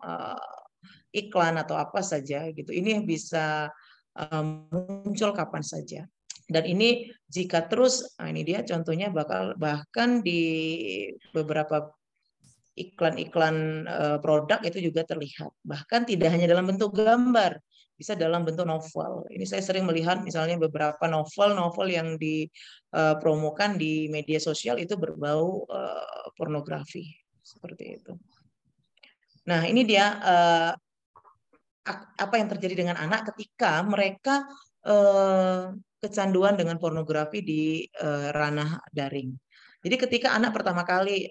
iklan atau apa saja gitu. Ini bisa muncul kapan saja. Dan ini jika terus, ini dia contohnya bahkan di beberapa iklan-iklan produk itu juga terlihat. Bahkan tidak hanya dalam bentuk gambar, bisa dalam bentuk novel. Ini saya sering melihat misalnya beberapa novel yang dipromokan di media sosial itu berbau pornografi seperti itu. Nah, ini dia apa yang terjadi dengan anak ketika mereka kecanduan dengan pornografi di ranah daring. Jadi ketika anak pertama kali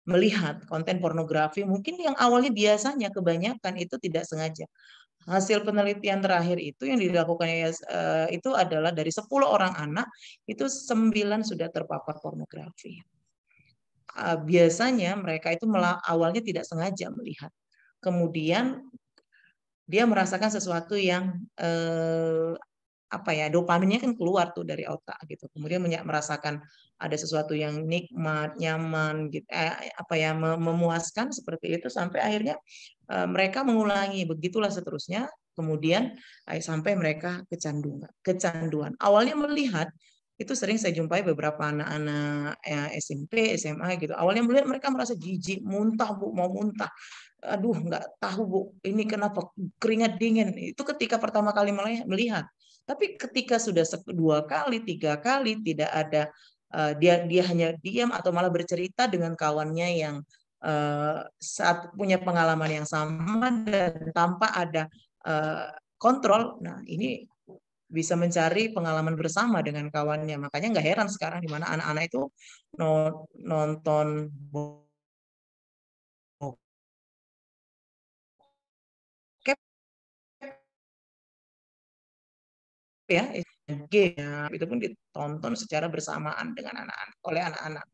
melihat konten pornografi, mungkin yang awalnya biasanya kebanyakan itu tidak sengaja. Hasil penelitian terakhir itu yang dilakukan itu adalah dari 10 orang anak, itu 9 sudah terpapar pornografi. Biasanya mereka itu awalnya tidak sengaja melihat. Kemudian dia merasakan sesuatu yang dopaminnya kan keluar tuh dari otak gitu. Kemudian merasakan ada sesuatu yang nikmat, nyaman gitu, memuaskan seperti itu sampai akhirnya mereka mengulangi, begitulah seterusnya. Kemudian sampai mereka kecanduan. Awalnya melihat itu sering saya jumpai beberapa anak-anak SMP, SMA gitu. Awalnya melihat mereka merasa jijik, muntah Bu, mau muntah. Aduh, nggak tahu Bu, ini kenapa keringat dingin. Itu ketika pertama kali melihat. Tapi ketika sudah 2 kali, 3 kali tidak ada, dia hanya diam atau malah bercerita dengan kawannya yang saat punya pengalaman yang sama dan tanpa ada kontrol. Nah, ini bisa mencari pengalaman bersama dengan kawannya. Makanya nggak heran sekarang di mana anak-anak itu nonton ya, game itu pun ditonton secara bersamaan dengan oleh anak-anak.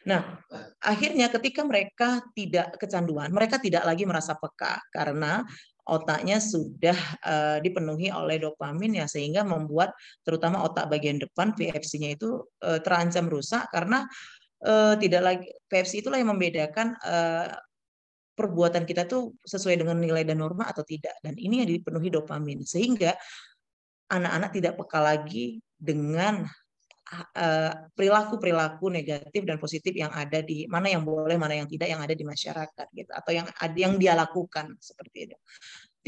Nah, akhirnya ketika mereka tidak kecanduan, mereka tidak lagi merasa peka karena otaknya sudah dipenuhi oleh dopamin ya, sehingga membuat terutama otak bagian depan VFC-nya itu terancam rusak karena tidak lagi VFC itulah yang membedakan perbuatan kita tuh sesuai dengan nilai dan norma atau tidak, dan ini yang dipenuhi dopamin sehingga anak-anak tidak peka lagi dengan perilaku-perilaku negatif dan positif yang ada di mana yang boleh, mana yang tidak yang ada di masyarakat gitu, atau yang dia lakukan seperti itu.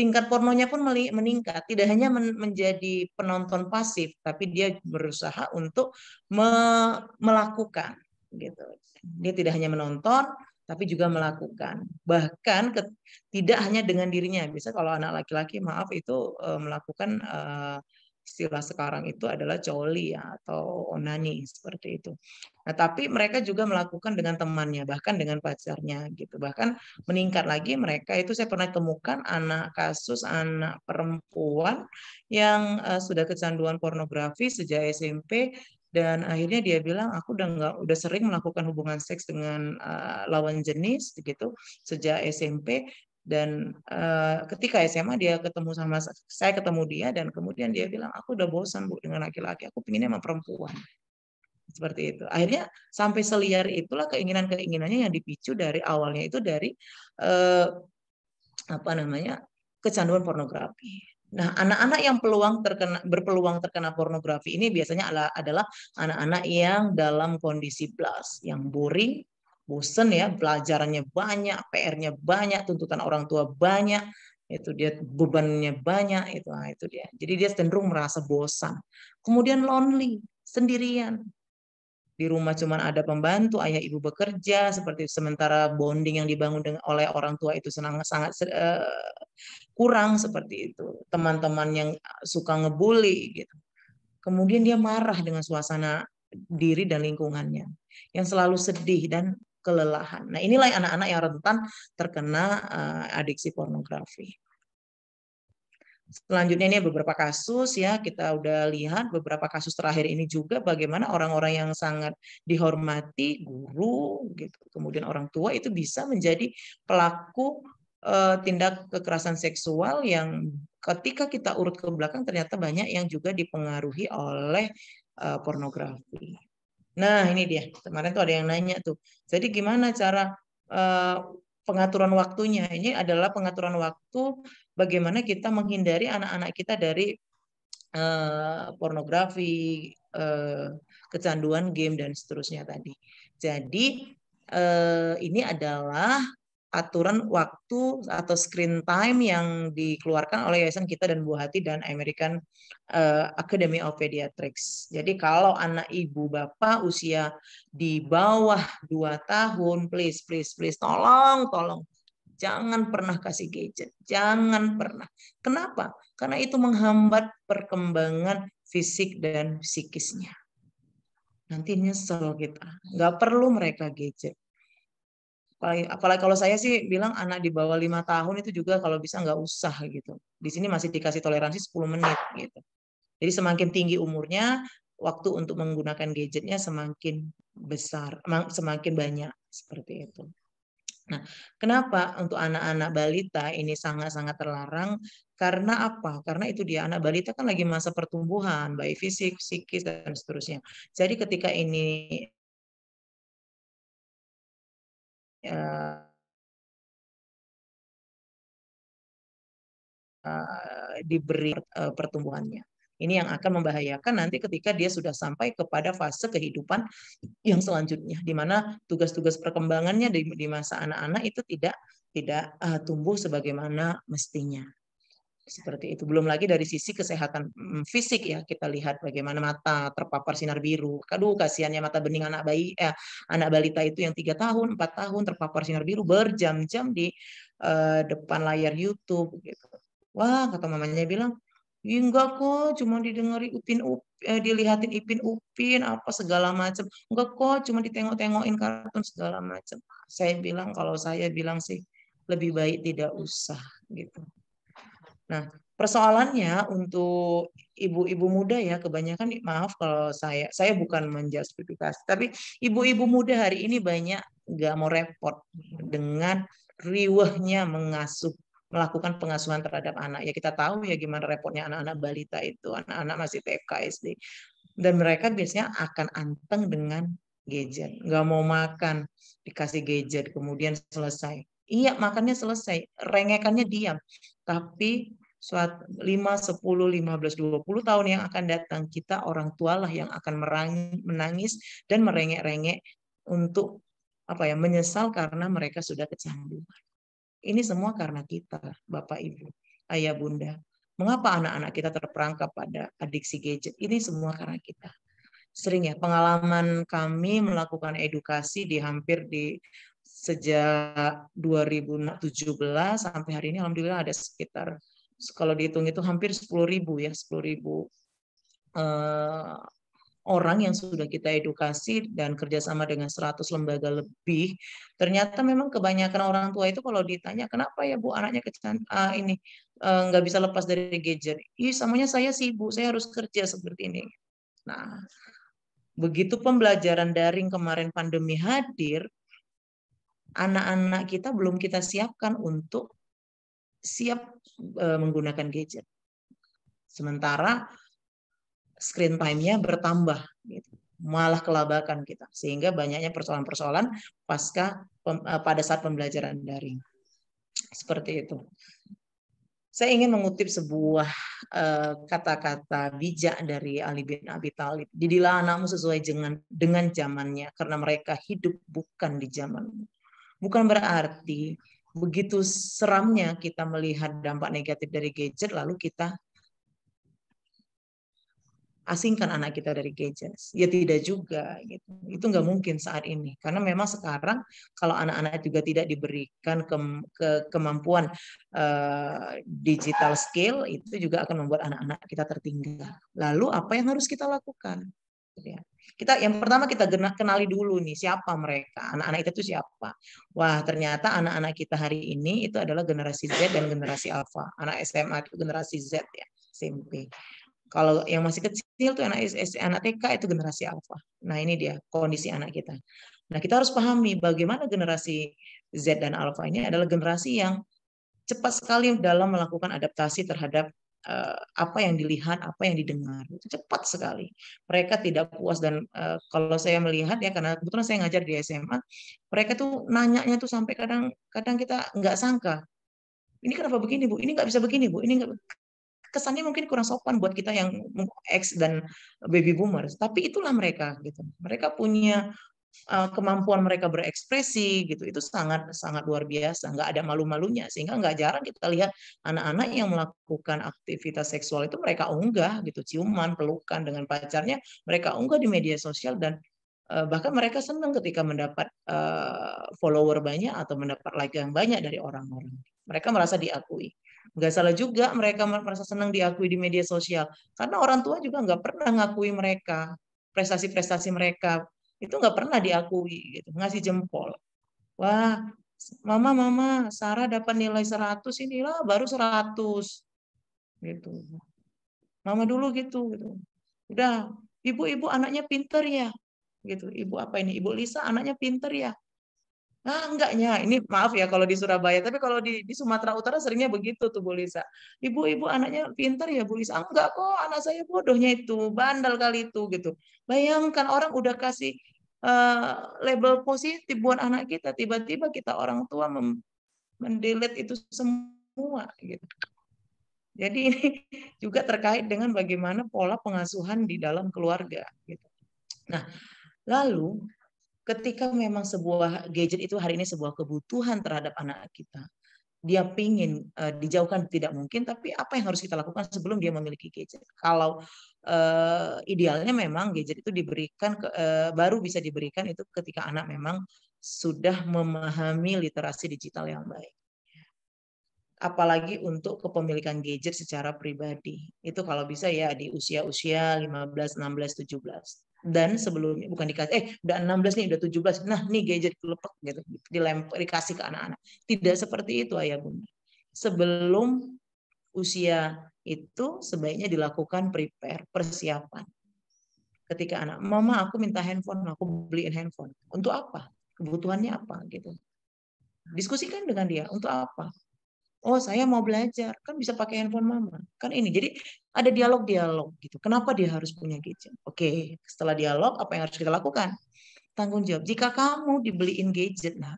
tingkat pornonya pun meningkat. Tidak hanya menjadi penonton pasif, tapi dia berusaha untuk melakukan, gitu. Dia tidak hanya menonton, tapi juga melakukan. Bahkan tidak hanya dengan dirinya. Bisa kalau anak laki-laki, maaf, itu melakukan istilah sekarang itu adalah coli ya, atau onani seperti itu. Nah, tapi mereka juga melakukan dengan temannya, bahkan dengan pacarnya gitu. Bahkan meningkat lagi mereka itu, saya pernah temukan kasus anak perempuan yang sudah kecanduan pornografi sejak SMP, dan akhirnya dia bilang aku udah sering melakukan hubungan seks dengan lawan jenis gitu sejak SMP. Dan ketika SMA dia ketemu sama saya, ketemu dia, dan kemudian dia bilang aku udah bosan Bu dengan laki-laki, aku pinginnya sama perempuan. Seperti itu. Akhirnya sampai seliar itulah keinginan-keinginannya yang dipicu dari awalnya itu dari kecanduan pornografi. Nah, anak-anak yang berpeluang terkena pornografi ini biasanya adalah anak-anak yang dalam kondisi blast, yang boring, bosen ya, pelajarannya banyak, PR-nya banyak, tuntutan orang tua banyak, itu dia bebannya banyak, itu dia. Jadi dia cenderung merasa bosan. Kemudian lonely, sendirian. Di rumah cuma ada pembantu, ayah ibu bekerja, seperti sementara bonding yang dibangun oleh orang tua itu sangat kurang, seperti itu. Teman-teman yang suka ngebully gitu. Kemudian dia marah dengan suasana diri dan lingkungannya, yang selalu sedih dan kelelahan. Nah, inilah anak-anak yang rentan terkena adiksi pornografi. Selanjutnya ini beberapa kasus ya, kita udah lihat beberapa kasus terakhir ini juga bagaimana orang-orang yang sangat dihormati, guru gitu, kemudian orang tua itu bisa menjadi pelaku tindak kekerasan seksual yang ketika kita urut ke belakang ternyata banyak yang juga dipengaruhi oleh pornografi. Nah, ini dia. Kemarin tuh ada yang nanya tuh. Jadi gimana cara pengaturan waktunya? Ini adalah pengaturan waktu bagaimana kita menghindari anak-anak kita dari pornografi, kecanduan game dan seterusnya tadi. Jadi ini adalah aturan waktu atau screen time yang dikeluarkan oleh Yayasan Kita dan Bu Hati dan American Academy of Pediatrics. Jadi kalau anak ibu bapak usia di bawah 2 tahun, please tolong jangan pernah kasih gadget, jangan pernah. Kenapa? Karena itu menghambat perkembangan fisik dan psikisnya. Nanti nyesel kita. Nggak perlu mereka gadget. Apalagi kalau saya sih bilang anak di bawah 5 tahun itu juga kalau bisa nggak usah gitu. Di sini masih dikasih toleransi 10 menit gitu. Jadi semakin tinggi umurnya, waktu untuk menggunakan gadgetnya semakin besar, semakin banyak seperti itu. Nah, kenapa untuk anak-anak balita ini sangat-sangat terlarang? Karena apa? Karena itu dia, anak balita kan lagi masa pertumbuhan, baik fisik, psikis, dan seterusnya. Jadi ketika ini diberi pertumbuhannya. Ini yang akan membahayakan nanti ketika dia sudah sampai kepada fase kehidupan yang selanjutnya, di mana tugas-tugas perkembangannya di masa anak-anak itu tidak tumbuh sebagaimana mestinya. Seperti itu. Belum lagi dari sisi kesehatan fisik ya, kita lihat bagaimana mata terpapar sinar biru. Aduh, kasihannya mata bening anak balita itu yang 3 tahun, 4 tahun terpapar sinar biru berjam-jam di depan layar YouTube gitu. Wah, kata mamanya bilang, enggak kok, cuma didengari dilihatin Ipin Upin apa segala macam. Enggak kok, cuma ditengok-tengokin kartun segala macam. Saya bilang, kalau saya bilang sih lebih baik tidak usah gitu. Nah, persoalannya untuk ibu-ibu muda ya, kebanyakan, maaf kalau saya bukan menjustifikasi, tapi ibu-ibu muda hari ini banyak nggak mau repot dengan riwehnya melakukan pengasuhan terhadap anak. Ya kita tahu ya gimana repotnya anak-anak balita itu, anak-anak masih TK, SD. Dan mereka biasanya akan anteng dengan gadget. Nggak mau makan, dikasih gadget, kemudian selesai. Iya, makannya selesai, rengekannya diam. Tapi 5, 10, 15, 20 tahun yang akan datang, kita orang tua lah yang akan menangis dan merengek-rengek untuk menyesal karena mereka sudah kecanduan. Ini semua karena kita, Bapak Ibu. ayah bunda. Mengapa anak-anak kita terperangkap pada adiksi gadget? Ini semua karena kita. Sering ya, pengalaman kami melakukan edukasi sejak 2017 sampai hari ini, alhamdulillah ada sekitar, kalau dihitung itu hampir 10.000 ya, 10.000 orang yang sudah kita edukasi dan kerjasama dengan 100 lembaga lebih. Ternyata memang kebanyakan orang tua itu kalau ditanya, kenapa ya Bu anaknya nggak bisa lepas dari gadget? Ih, samanya saya sibuk, saya harus kerja seperti ini. Nah, begitu pembelajaran daring kemarin pandemi hadir, anak-anak kita belum kita siapkan untuk siap menggunakan gadget. Sementara screen time-nya bertambah, gitu. Malah kelabakan kita, sehingga banyaknya persoalan-persoalan pada saat pembelajaran daring. Seperti itu. Saya ingin mengutip sebuah kata-kata bijak dari Ali bin Abi Thalib. Didilah anakmu sesuai dengan zamannya, karena mereka hidup bukan di zamanmu. Bukan berarti begitu seramnya kita melihat dampak negatif dari gadget, lalu kita asingkan anak kita dari gadget. Ya tidak juga, gitu. Itu nggak mungkin saat ini, karena memang sekarang kalau anak-anak juga tidak diberikan kemampuan digital skill, itu juga akan membuat anak-anak kita tertinggal. Lalu apa yang harus kita lakukan? Yang pertama kita kenali dulu nih siapa mereka, anak-anak itu siapa. Wah, ternyata anak-anak kita hari ini itu adalah generasi Z dan generasi Alpha. Anak SMA itu generasi Z ya, SMP. Kalau yang masih kecil tuh anak TK itu generasi alfa. Nah, ini dia kondisi anak kita. Nah, kita harus pahami bagaimana generasi Z dan alfa ini adalah generasi yang cepat sekali dalam melakukan adaptasi terhadap apa yang dilihat, apa yang didengar. Itu cepat sekali. Mereka tidak puas dan kalau saya melihat ya, karena kebetulan saya ngajar di SMA, mereka tuh nanyanya tuh sampai kadang kita nggak sangka. Ini kenapa begini, Bu? Ini nggak bisa begini, Bu. Ini nggak. Kesannya mungkin kurang sopan buat kita yang X dan baby boomers, tapi itulah mereka gitu. Mereka punya kemampuan mereka berekspresi gitu, itu sangat sangat luar biasa, nggak ada malu-malunya, sehingga nggak jarang kita lihat anak-anak yang melakukan aktivitas seksual itu mereka unggah gitu, ciuman, pelukan dengan pacarnya, mereka unggah di media sosial dan bahkan mereka senang ketika mendapat follower banyak atau mendapat like yang banyak dari orang-orang. Mereka merasa diakui. Nggak salah juga mereka merasa senang diakui di media sosial, karena orang tua juga nggak pernah ngakui mereka, prestasi-prestasi mereka itu nggak pernah diakui, gitu. Ngasih jempol. Wah, mama, Sarah dapat nilai 100, inilah baru 100. Gitu. Mama dulu gitu. Udah, ibu anaknya pinter ya. Gitu. Ibu apa ini? Ibu Lisa anaknya pinter ya. Enggaknya, ini maaf ya kalau di Surabaya, tapi kalau di Sumatera Utara seringnya begitu tuh Bu Lisa. Ibu anaknya pintar ya Bu Lisa. Enggak kok, anak saya bodohnya itu, bandel kali itu gitu. Bayangkan orang udah kasih label positif buat anak kita, tiba-tiba kita orang tua mendelete itu semua gitu. Jadi ini juga terkait dengan bagaimana pola pengasuhan di dalam keluarga gitu. Nah, lalu ketika memang sebuah gadget itu hari ini sebuah kebutuhan terhadap anak kita, dia pingin dijauhkan tidak mungkin, tapi apa yang harus kita lakukan sebelum dia memiliki gadget? Kalau idealnya memang gadget itu diberikan baru bisa diberikan itu ketika anak memang sudah memahami literasi digital yang baik. Apalagi untuk kepemilikan gadget secara pribadi. Itu kalau bisa ya di usia-usia 15, 16, 17. Dan sebelumnya bukan dikasih udah 16 nih udah 17, nah nih gadget kelepek gitu, dikasih ke anak-anak. Tidak seperti itu ayah bunda. Sebelum usia itu sebaiknya dilakukan persiapan. Ketika anak, mama aku minta handphone, aku beliin handphone. Untuk apa? Kebutuhannya apa gitu. Diskusikan dengan dia, untuk apa? Oh, saya mau belajar, kan bisa pakai handphone mama. Kan ini, jadi ada dialog-dialog gitu. Kenapa dia harus punya gadget? Oke, setelah dialog, apa yang harus kita lakukan? Tanggung jawab. Jika kamu dibeliin gadget, nah,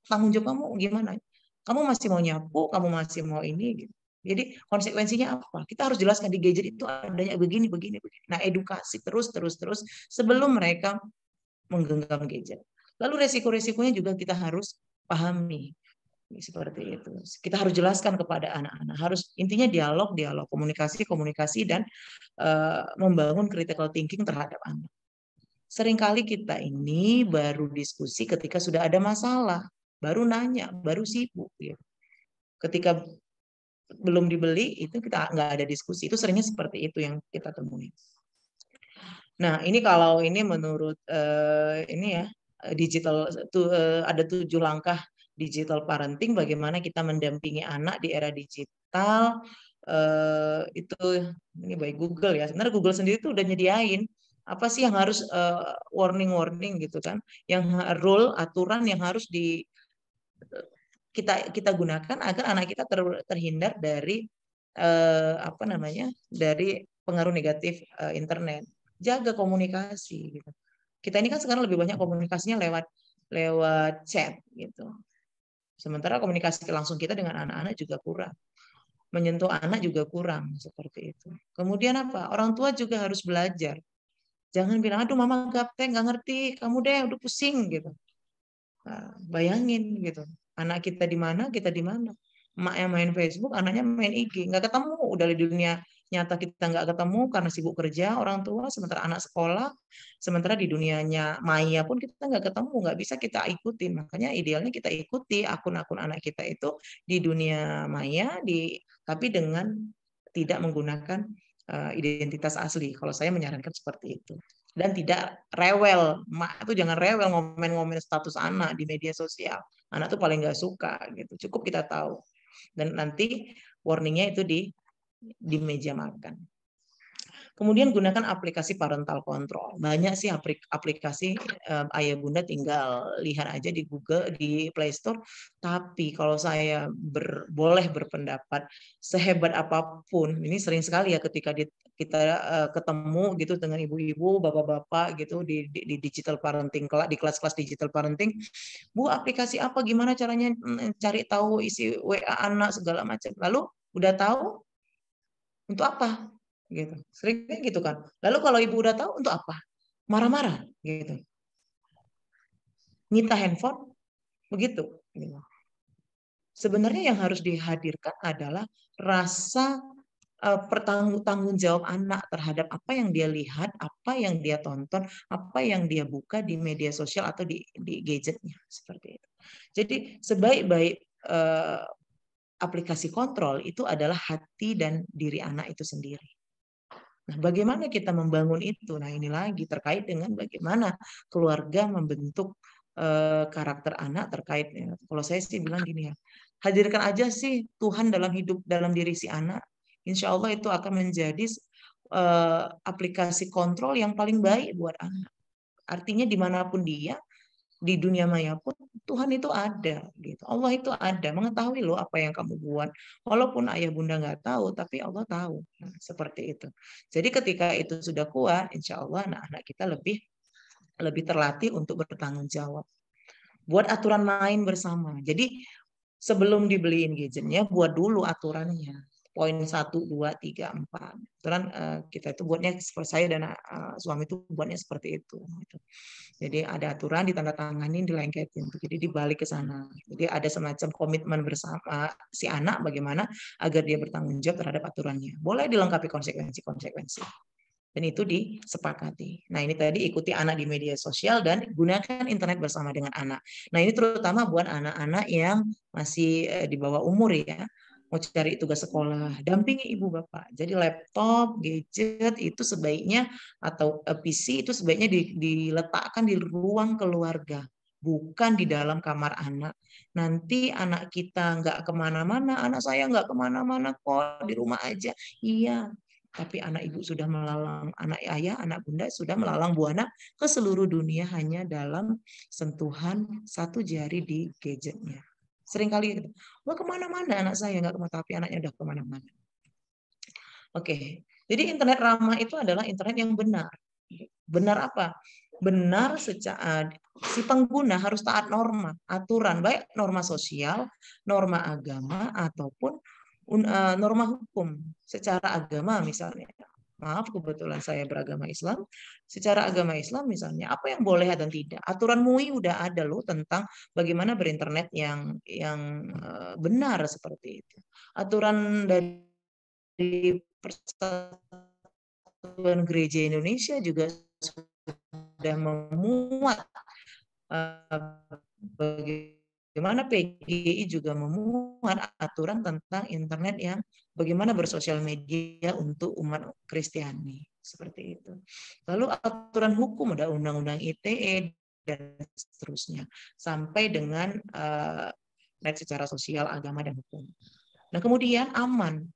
tanggung jawab kamu gimana? Kamu masih mau nyapu, kamu masih mau ini gitu. Jadi konsekuensinya apa? Kita harus jelaskan di gadget itu adanya begini. Nah, edukasi terus sebelum mereka menggenggam gadget. Lalu resiko-resikonya juga kita harus pahami. Seperti itu. Kita harus jelaskan kepada anak-anak. Harus intinya dialog, komunikasi, dan membangun critical thinking terhadap anak. Seringkali kita ini baru diskusi ketika sudah ada masalah, baru nanya, baru sibuk. Gitu. Ketika belum dibeli itu kita nggak ada diskusi. Itu seringnya seperti itu yang kita temui. Nah, ini kalau ini menurut ini ya digital ada 7 langkah digital parenting, bagaimana kita mendampingi anak di era digital. Itu ini by Google ya. Sebenarnya Google sendiri tuh udah nyediain apa sih yang harus warning gitu kan, yang rule aturan yang harus kita gunakan agar anak kita terhindar dari apa namanya, dari pengaruh negatif internet. Jaga komunikasi gitu. Kita ini kan sekarang lebih banyak komunikasinya lewat chat gitu. Sementara komunikasi langsung kita dengan anak-anak juga kurang. Menyentuh anak juga kurang, seperti itu. Kemudian apa? Orang tua juga harus belajar. Jangan bilang, aduh mama gaptek, nggak ngerti, kamu deh udah pusing gitu. Nah, bayangin gitu. Anak kita di mana, kita di mana. Emaknya main Facebook, anaknya main IG. Nggak ketemu, udah di dunia nyata kita nggak ketemu karena sibuk kerja orang tua, sementara anak sekolah, sementara di dunianya maya pun kita nggak ketemu, nggak bisa kita ikutin. Makanya idealnya kita ikuti akun-akun anak kita itu di dunia maya, tapi dengan tidak menggunakan identitas asli. Kalau saya menyarankan seperti itu. Dan tidak rewel, mak itu jangan rewel ngomen-ngomen status anak di media sosial. Anak tuh paling nggak suka gitu. Cukup kita tahu. Dan nanti warningnya itu di meja makan. Kemudian gunakan aplikasi parental control. Banyak sih aplikasi, ayah bunda tinggal lihat aja di Google, di Play Store. Tapi kalau saya boleh berpendapat, sehebat apapun, ini sering sekali ya ketika kita ketemu gitu dengan ibu-ibu, bapak-bapak gitu di digital parenting, di kelas-kelas digital parenting, Bu, aplikasi apa, gimana caranya cari tahu isi WA anak segala macam. Lalu udah tahu untuk apa? Gitu. Seringnya gitu kan. Lalu kalau ibu udah tahu untuk apa? Marah-marah gitu. Nyita handphone begitu. Sebenarnya yang harus dihadirkan adalah rasa tanggung jawab anak terhadap apa yang dia lihat, apa yang dia tonton, apa yang dia buka di media sosial atau di gadgetnya, seperti itu. Jadi sebaik-baik aplikasi kontrol itu adalah hati dan diri anak itu sendiri. Nah, bagaimana kita membangun itu? Nah, ini lagi terkait dengan bagaimana keluarga membentuk karakter anak terkait. Kalau saya sih bilang gini ya, hadirkan aja sih Tuhan dalam diri si anak. Insya Allah itu akan menjadi aplikasi kontrol yang paling baik buat anak. Artinya dimanapun dia, di dunia maya pun Tuhan itu ada, gitu. Allah itu ada, mengetahui loh apa yang kamu buat. Walaupun ayah bunda nggak tahu, tapi Allah tahu. Nah, seperti itu. Jadi ketika itu sudah kuat, insya Allah anak-anak kita lebih terlatih untuk bertanggung jawab. Buat aturan main bersama. Jadi sebelum dibeliin gadgetnya, buat dulu aturannya. Poin 1, 2, 3, 4. Aturan kita itu buatnya seperti saya dan suami itu buatnya seperti itu. Jadi ada aturan, ditandatanganin, dilengketin. Jadi dibalik ke sana. Jadi ada semacam komitmen bersama si anak bagaimana agar dia bertanggung jawab terhadap aturannya. Boleh dilengkapi konsekuensi. Dan itu disepakati. Nah, ini tadi ikuti anak di media sosial dan gunakan internet bersama dengan anak. Nah, ini terutama buat anak-anak yang masih di bawah umur ya. Mau cari tugas sekolah, dampingi ibu bapak. Jadi laptop, gadget itu sebaiknya, atau PC itu sebaiknya diletakkan di ruang keluarga, bukan di dalam kamar anak. Nanti anak kita nggak kemana-mana, anak saya nggak kemana-mana kok, di rumah aja. Iya, tapi anak ibu sudah melalang, anak ayah, anak bunda sudah melalang buana ke seluruh dunia hanya dalam sentuhan satu jari di gadgetnya. Seringkali gitu, wah kemana-mana anak saya, nggak kemana, tapi anaknya udah kemana-mana. Oke, jadi internet ramah itu adalah internet yang benar. Benar apa? Benar secara si pengguna harus taat norma, aturan, baik norma sosial, norma agama, ataupun norma hukum. Secara agama misalnya, maaf kebetulan saya beragama Islam, secara agama Islam misalnya apa yang boleh dan tidak. Aturan MUI udah ada loh tentang bagaimana berinternet yang benar seperti itu. Aturan dari Persatuan Gereja Indonesia juga sudah memuat bagaimana PGI juga memuat aturan tentang internet yang bagaimana bersosial media untuk umat Kristiani seperti itu. Lalu aturan hukum ada undang-undang ITE dan seterusnya sampai dengan net secara sosial, agama dan hukum. Nah kemudian aman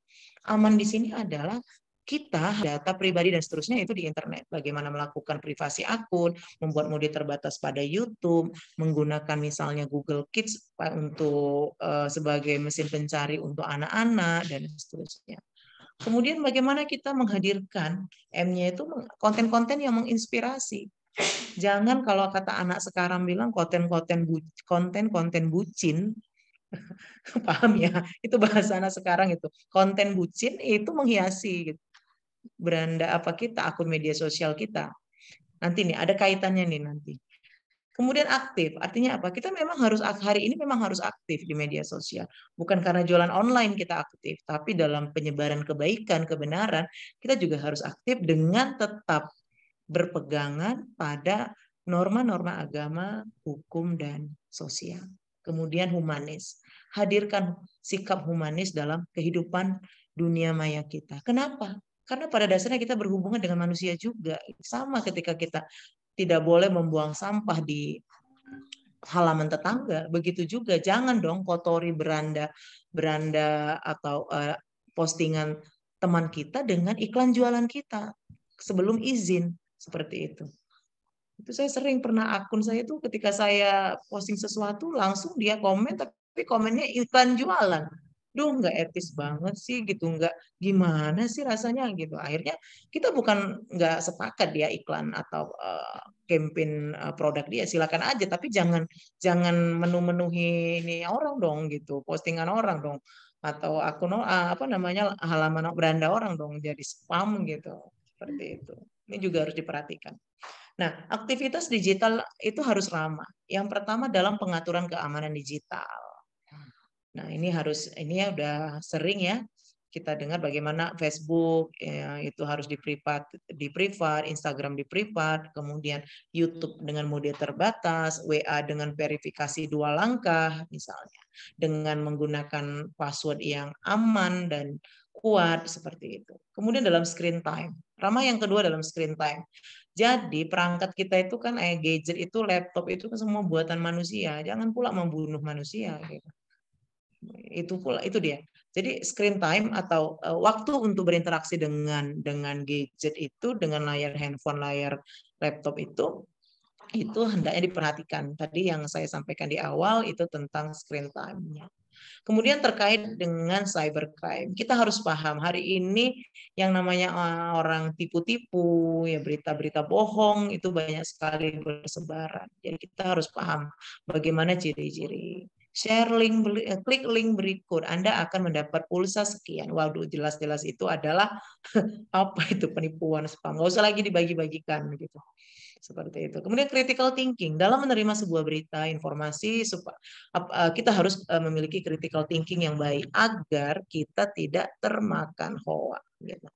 di sini adalah kita data pribadi dan seterusnya itu di internet. Bagaimana melakukan privasi akun, membuat mode terbatas pada YouTube, menggunakan misalnya Google Kids untuk sebagai mesin pencari untuk anak-anak dan seterusnya. Kemudian bagaimana kita menghadirkan M-nya itu konten-konten yang menginspirasi. Jangan kalau kata anak sekarang bilang konten-konten bucin. Paham ya? Itu bahasa anak sekarang itu. Konten bucin itu menghiasi gitu. Beranda apa kita, akun media sosial kita. Nanti nih ada kaitannya nih nanti. Kemudian aktif, artinya apa? Kita memang harus hari ini memang harus aktif di media sosial. Bukan karena jualan online kita aktif, tapi dalam penyebaran kebaikan, kebenaran, kita juga harus aktif dengan tetap berpegangan pada norma-norma agama, hukum dan sosial. Kemudian humanis. Hadirkan sikap humanis dalam kehidupan dunia maya kita. Kenapa? Karena pada dasarnya kita berhubungan dengan manusia juga. Sama ketika kita tidak boleh membuang sampah di halaman tetangga. Begitu juga jangan dong kotori beranda atau postingan teman kita dengan iklan jualan kita sebelum izin seperti itu. Itu saya sering pernah akun saya tuh ketika saya posting sesuatu langsung dia komen tapi komennya iklan jualan. Duh nggak etis banget sih gitu, nggak gimana sih rasanya gitu. Akhirnya kita bukan nggak sepakat dia iklan atau campaign produk dia, silakan aja tapi jangan menu-menuhi ini orang dong gitu, postingan orang dong atau akun apa namanya halaman beranda orang dong jadi spam gitu. Seperti itu. Ini juga harus diperhatikan. Nah, aktivitas digital itu harus ramah. Yang pertama dalam pengaturan keamanan digital. Nah, ini ya udah sering ya kita dengar bagaimana Facebook ya, itu harus di privat, Instagram di privat, kemudian YouTube dengan mode terbatas, WA dengan verifikasi 2 langkah misalnya, dengan menggunakan password yang aman dan kuat seperti itu. Kemudian dalam screen time, ramah yang kedua dalam screen time. Jadi perangkat kita itu kan gadget itu, laptop itu kan semua buatan manusia, jangan pula membunuh manusia gitu. Itu dia. Jadi screen time atau waktu untuk berinteraksi dengan gadget itu, dengan layar handphone, layar laptop itu hendaknya diperhatikan. Tadi yang saya sampaikan di awal itu tentang screen time-nya. Kemudian terkait dengan cybercrime, kita harus paham hari ini yang namanya orang tipu-tipu, ya berita-berita bohong itu banyak sekali bersebaran. Jadi kita harus paham bagaimana ciri-ciri. Share link, klik link berikut, Anda akan mendapat pulsa sekian. Waduh, jelas-jelas itu adalah apa itu penipuan spam. Nggak usah lagi dibagi-bagikan gitu. Seperti itu. Kemudian critical thinking dalam menerima sebuah berita, informasi, kita harus memiliki critical thinking yang baik agar kita tidak termakan hoax. Gitu.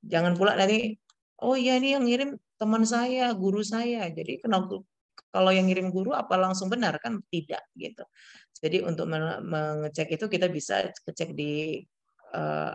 Jangan pula nanti, oh iya ini yang ngirim teman saya, guru saya. Jadi kalau yang ngirim guru apa langsung benar kan tidak gitu. Jadi untuk mengecek itu kita bisa cek di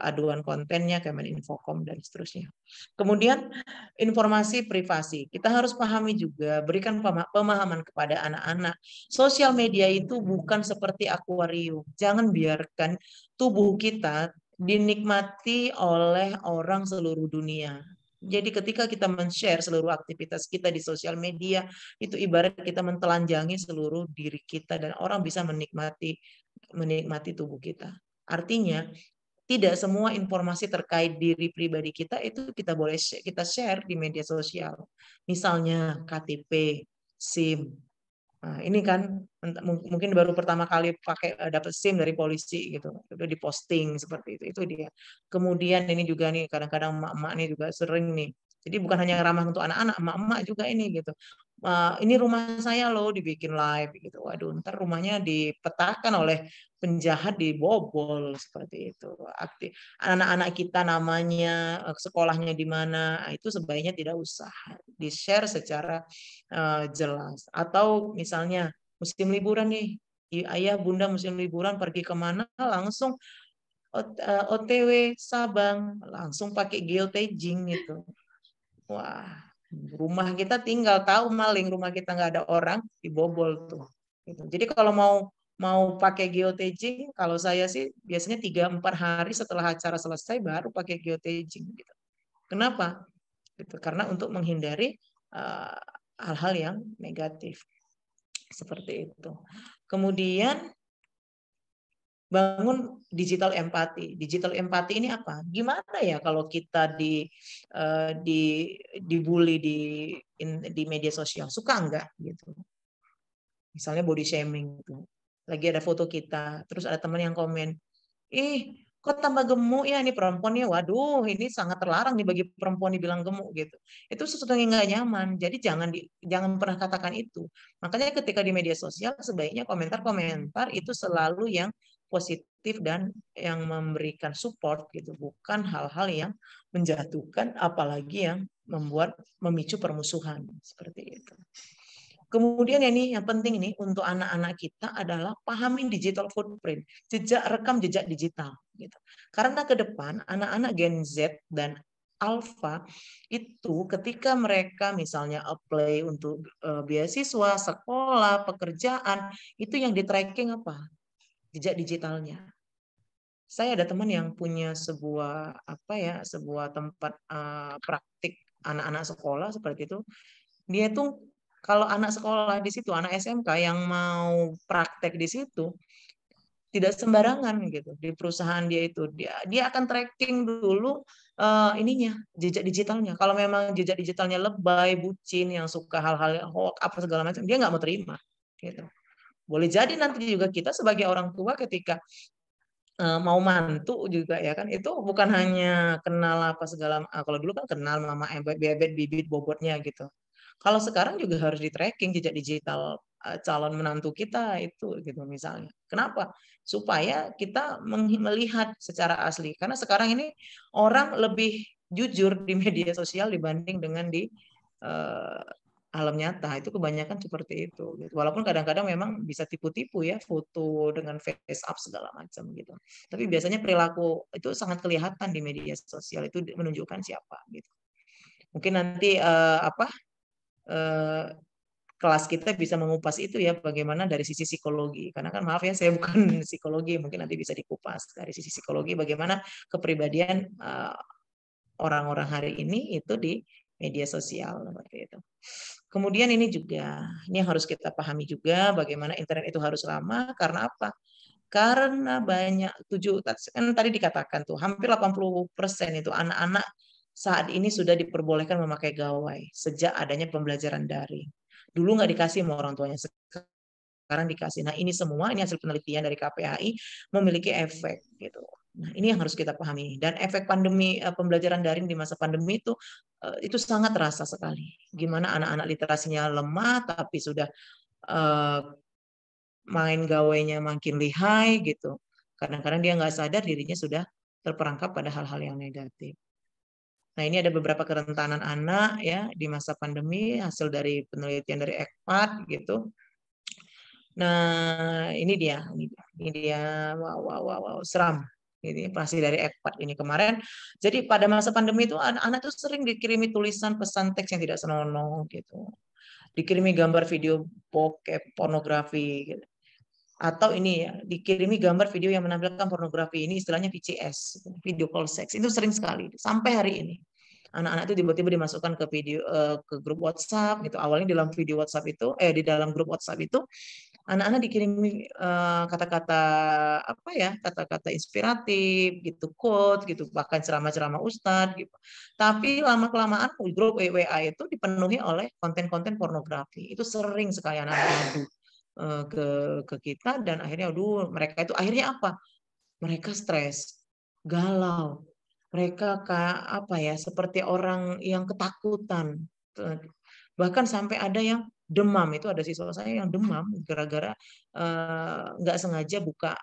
aduan kontennya Kemeninfocom dan seterusnya. Kemudian informasi privasi kita harus pahami juga, berikan pemahaman kepada anak-anak. Sosial media itu bukan seperti akuarium. Jangan biarkan tubuh kita dinikmati oleh orang seluruh dunia. Jadi ketika kita men-share seluruh aktivitas kita di sosial media, itu ibarat kita mentelanjangi seluruh diri kita dan orang bisa menikmati tubuh kita. Artinya, tidak semua informasi terkait diri pribadi kita itu kita share di media sosial. Misalnya KTP, SIM, Nah, ini kan mungkin baru pertama kali pakai dapat SIM dari polisi gitu, udah diposting seperti itu. Itu dia. Kemudian ini juga nih kadang-kadang emak-emak nih juga sering nih. Jadi bukan hanya ramah untuk anak-anak, emak-emak juga ini gitu. Ini rumah saya loh, dibikin live gitu. Waduh, ntar rumahnya dipetakan oleh penjahat, dibobol seperti itu. Anak-anak kita namanya, sekolahnya di mana, itu sebaiknya tidak usah di-share secara jelas. Atau misalnya musim liburan nih, ayah bunda musim liburan pergi kemana langsung OTW Sabang, langsung pakai geotagging gitu. Wah, rumah kita tinggal tahu maling, rumah kita nggak ada orang, dibobol tuh. Gitu. Jadi kalau mau pakai geotagging, kalau saya sih biasanya 3-4 hari setelah acara selesai baru pakai geotagging. Gitu. Kenapa? Gitu. Karena untuk menghindari hal-hal yang negatif. Seperti itu. Kemudian bangun digital empati. Digital empati ini apa? Gimana ya kalau kita dibully di media sosial? Suka enggak gitu? Misalnya body shaming gitu. Lagi ada foto kita, terus ada teman yang komen, "Ih, kok tambah gemuk ya ini perempuannya? Waduh, ini sangat terlarang nih bagi perempuan dibilang gemuk gitu." Itu sesuatu yang nggak nyaman. Jadi jangan pernah katakan itu. Makanya ketika di media sosial sebaiknya komentar-komentar itu selalu yang positif dan yang memberikan support gitu, bukan hal-hal yang menjatuhkan, apalagi yang memicu permusuhan seperti itu. Kemudian ini yang penting nih untuk anak-anak kita adalah pahami digital footprint, rekam jejak digital gitu. Karena ke depan anak-anak Gen Z dan Alpha itu ketika mereka misalnya apply untuk beasiswa, sekolah, pekerjaan, itu yang di tracking apa? Jejak digitalnya. Saya ada teman yang punya sebuah tempat praktik anak-anak sekolah seperti itu. Dia tuh kalau anak sekolah di situ, anak SMK yang mau praktek di situ tidak sembarangan gitu di perusahaan dia itu. Dia akan tracking dulu jejak digitalnya. Kalau memang jejak digitalnya lebay, bucin, yang suka hal-hal hoax apa segala macam, dia nggak mau terima gitu. Boleh jadi nanti juga kita sebagai orang tua ketika mau mantu juga ya kan, itu bukan hanya kenal apa segala, kalau dulu kan kenal mama bebet bibit bobotnya gitu. Kalau sekarang juga harus di tracking jejak digital calon menantu kita itu gitu misalnya. Kenapa? Supaya kita melihat secara asli. Karena sekarang ini orang lebih jujur di media sosial dibanding dengan di alam nyata. Itu kebanyakan seperti itu. Gitu. Walaupun kadang-kadang memang bisa tipu-tipu ya, foto dengan face up segala macam gitu. Tapi biasanya perilaku itu sangat kelihatan di media sosial, itu menunjukkan siapa gitu. Mungkin nanti kelas kita bisa mengupas itu ya, bagaimana dari sisi psikologi. Karena kan maaf ya, saya bukan psikologi, mungkin nanti bisa dikupas dari sisi psikologi bagaimana kepribadian orang-orang hari ini itu di media sosial seperti itu. Kemudian ini yang harus kita pahami juga bagaimana internet itu harus ramah. Karena apa? Karena banyak kan tadi dikatakan tuh hampir 80% itu anak-anak saat ini sudah diperbolehkan memakai gawai sejak adanya pembelajaran daring. Dulu nggak dikasih sama orang tuanya, sekarang dikasih. Nah ini hasil penelitian dari KPAI memiliki efek gitu. Nah ini yang harus kita pahami. Dan efek pandemi pembelajaran daring di masa pandemi itu sangat terasa sekali. Gimana anak-anak literasinya lemah tapi sudah main gawainya makin lihai gitu. Kadang-kadang dia nggak sadar dirinya sudah terperangkap pada hal-hal yang negatif. Nah, ini ada beberapa kerentanan anak ya di masa pandemi hasil dari penelitian dari ECPAT gitu. Nah, ini dia. Wow, seram. Ini pasti dari ECPAT ini kemarin. Jadi pada masa pandemi itu anak-anak tuh sering dikirimi tulisan pesan teks yang tidak senonoh gitu. Dikirimi gambar video bokep, pornografi gitu. Atau ini ya, dikirimi gambar video yang menampilkan pornografi, ini istilahnya VCS, video call sex. Itu sering sekali sampai hari ini. Anak-anak itu tiba-tiba dimasukkan ke grup WhatsApp gitu. Awalnya di dalam grup WhatsApp itu Anak-anak dikirimi kata-kata apa ya, kata-kata inspiratif gitu, quote gitu, bahkan ceramah-ceramah ustadz gitu. Tapi lama-kelamaan grup WA itu dipenuhi oleh konten-konten pornografi. Itu sering sekali anak-anak ngadu ke kita, dan akhirnya aduh, mereka itu akhirnya apa? Mereka stres, galau. Mereka kayak apa ya, seperti orang yang ketakutan. Bahkan sampai ada yang demam. Itu ada siswa saya yang demam gara-gara nggak sengaja buka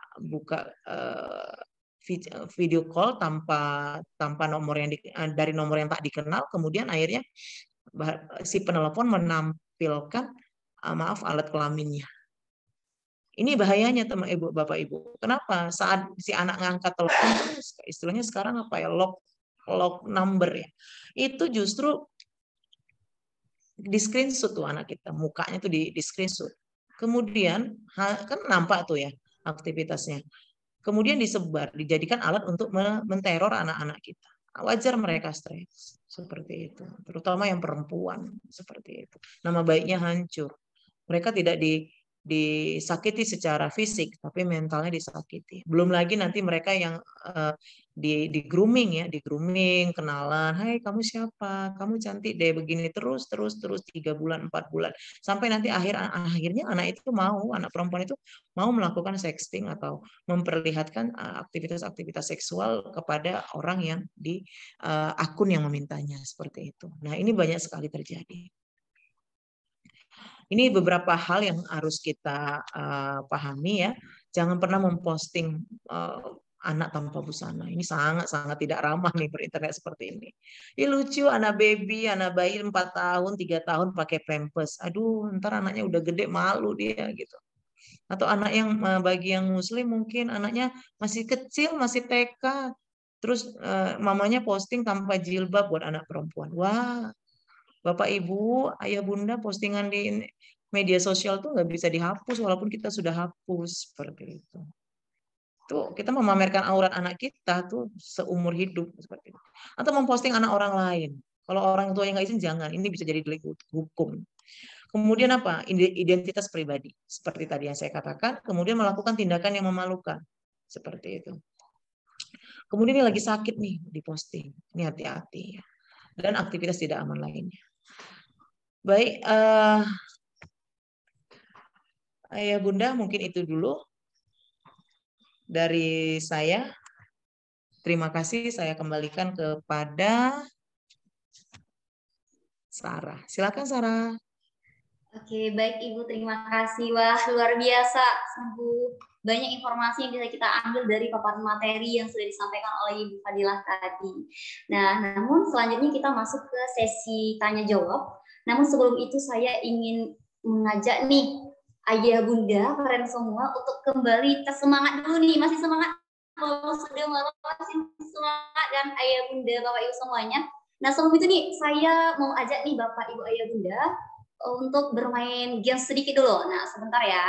video call tanpa nomor yang dari nomor yang tak dikenal. Kemudian akhirnya si penelpon menampilkan maaf, alat kelaminnya. Ini bahayanya teman ibu, bapak ibu. Kenapa? Saat si anak ngangkat telepon, istilahnya sekarang apa ya, lock number ya. Itu justru di screenshot tuh anak kita, mukanya tuh di screenshot. Kemudian kan nampak tuh ya aktivitasnya. Kemudian disebar, dijadikan alat untuk menteror anak-anak kita. Wajar mereka stres seperti itu, terutama yang perempuan seperti itu. Nama baiknya hancur. Mereka tidak disakiti secara fisik, tapi mentalnya disakiti. Belum lagi nanti mereka yang di grooming ya, di grooming, kenalan, hai kamu siapa, kamu cantik deh, begini terus 3 bulan 4 bulan, sampai nanti akhirnya anak itu anak perempuan itu mau melakukan sexting atau memperlihatkan aktivitas-aktivitas seksual kepada orang yang di akun yang memintanya seperti itu. Nah, ini banyak sekali terjadi. Ini beberapa hal yang harus kita pahami ya. Jangan pernah memposting anak tanpa busana. Ini sangat-sangat tidak ramah nih berinternet seperti ini. Ini lucu, anak bayi 4 tahun, 3 tahun pakai pampers. Aduh, ntar anaknya udah gede malu dia gitu. Atau anak yang bagi yang muslim mungkin anaknya masih kecil, masih TK. Terus mamanya posting tanpa jilbab buat anak perempuan. Wah, Bapak, Ibu, Ayah, Bunda, postingan di media sosial tuh nggak bisa dihapus walaupun kita sudah hapus seperti itu. Tuh kita memamerkan aurat anak kita tuh seumur hidup seperti itu. Atau memposting anak orang lain. Kalau orang tua yang nggak izin jangan. Ini bisa jadi delik hukum. Kemudian apa? Identitas pribadi. Seperti tadi yang saya katakan. Kemudian melakukan tindakan yang memalukan. Seperti itu. Kemudian ini lagi sakit nih diposting. Ini hati-hati ya. Dan aktivitas tidak aman lainnya. Baik, Ayah Bunda mungkin itu dulu dari saya. Terima kasih, saya kembalikan kepada Sarah. Silakan Sarah. Oke, baik Ibu, terima kasih. Wah, luar biasa. Sungguh banyak informasi yang bisa kita ambil dari paparan materi yang sudah disampaikan oleh Ibu Fadilah tadi. Nah, namun selanjutnya kita masuk ke sesi tanya-jawab. Namun sebelum itu saya ingin mengajak nih Ayah Bunda, kalian semua untuk kembali tersemangat dulu nih. Masih semangat? Kalau sudah malam masih semangat dan Ayah Bunda, Bapak Ibu semuanya. Nah, sebelum itu nih saya mau ajak nih Bapak Ibu Ayah Bunda untuk bermain game sedikit dulu. Nah, sebentar ya.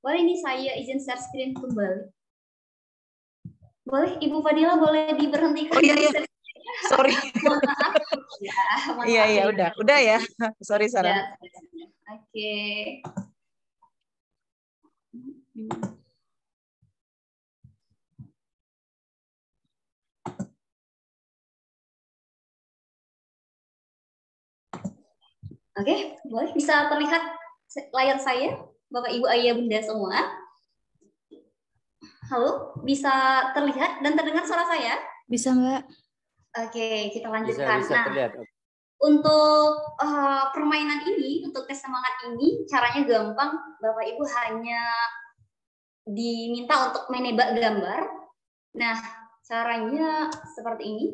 Boleh nih saya izin share screen kembali. Boleh, Ibu Fadilah boleh diberhentikan. Oh iya. Sorry. Maaf. Ya, iya, udah ya. Sorry Sarah. Ya, oke. Oke, boleh bisa terlihat layar saya, Bapak Ibu Ayah Bunda semua. Halo, bisa terlihat dan terdengar suara saya? Bisa, Mbak. Oke, kita lanjutkan. Bisa terlihat. Untuk permainan ini, untuk tes semangat ini, caranya gampang. Bapak Ibu hanya diminta untuk menebak gambar. Nah, caranya seperti ini.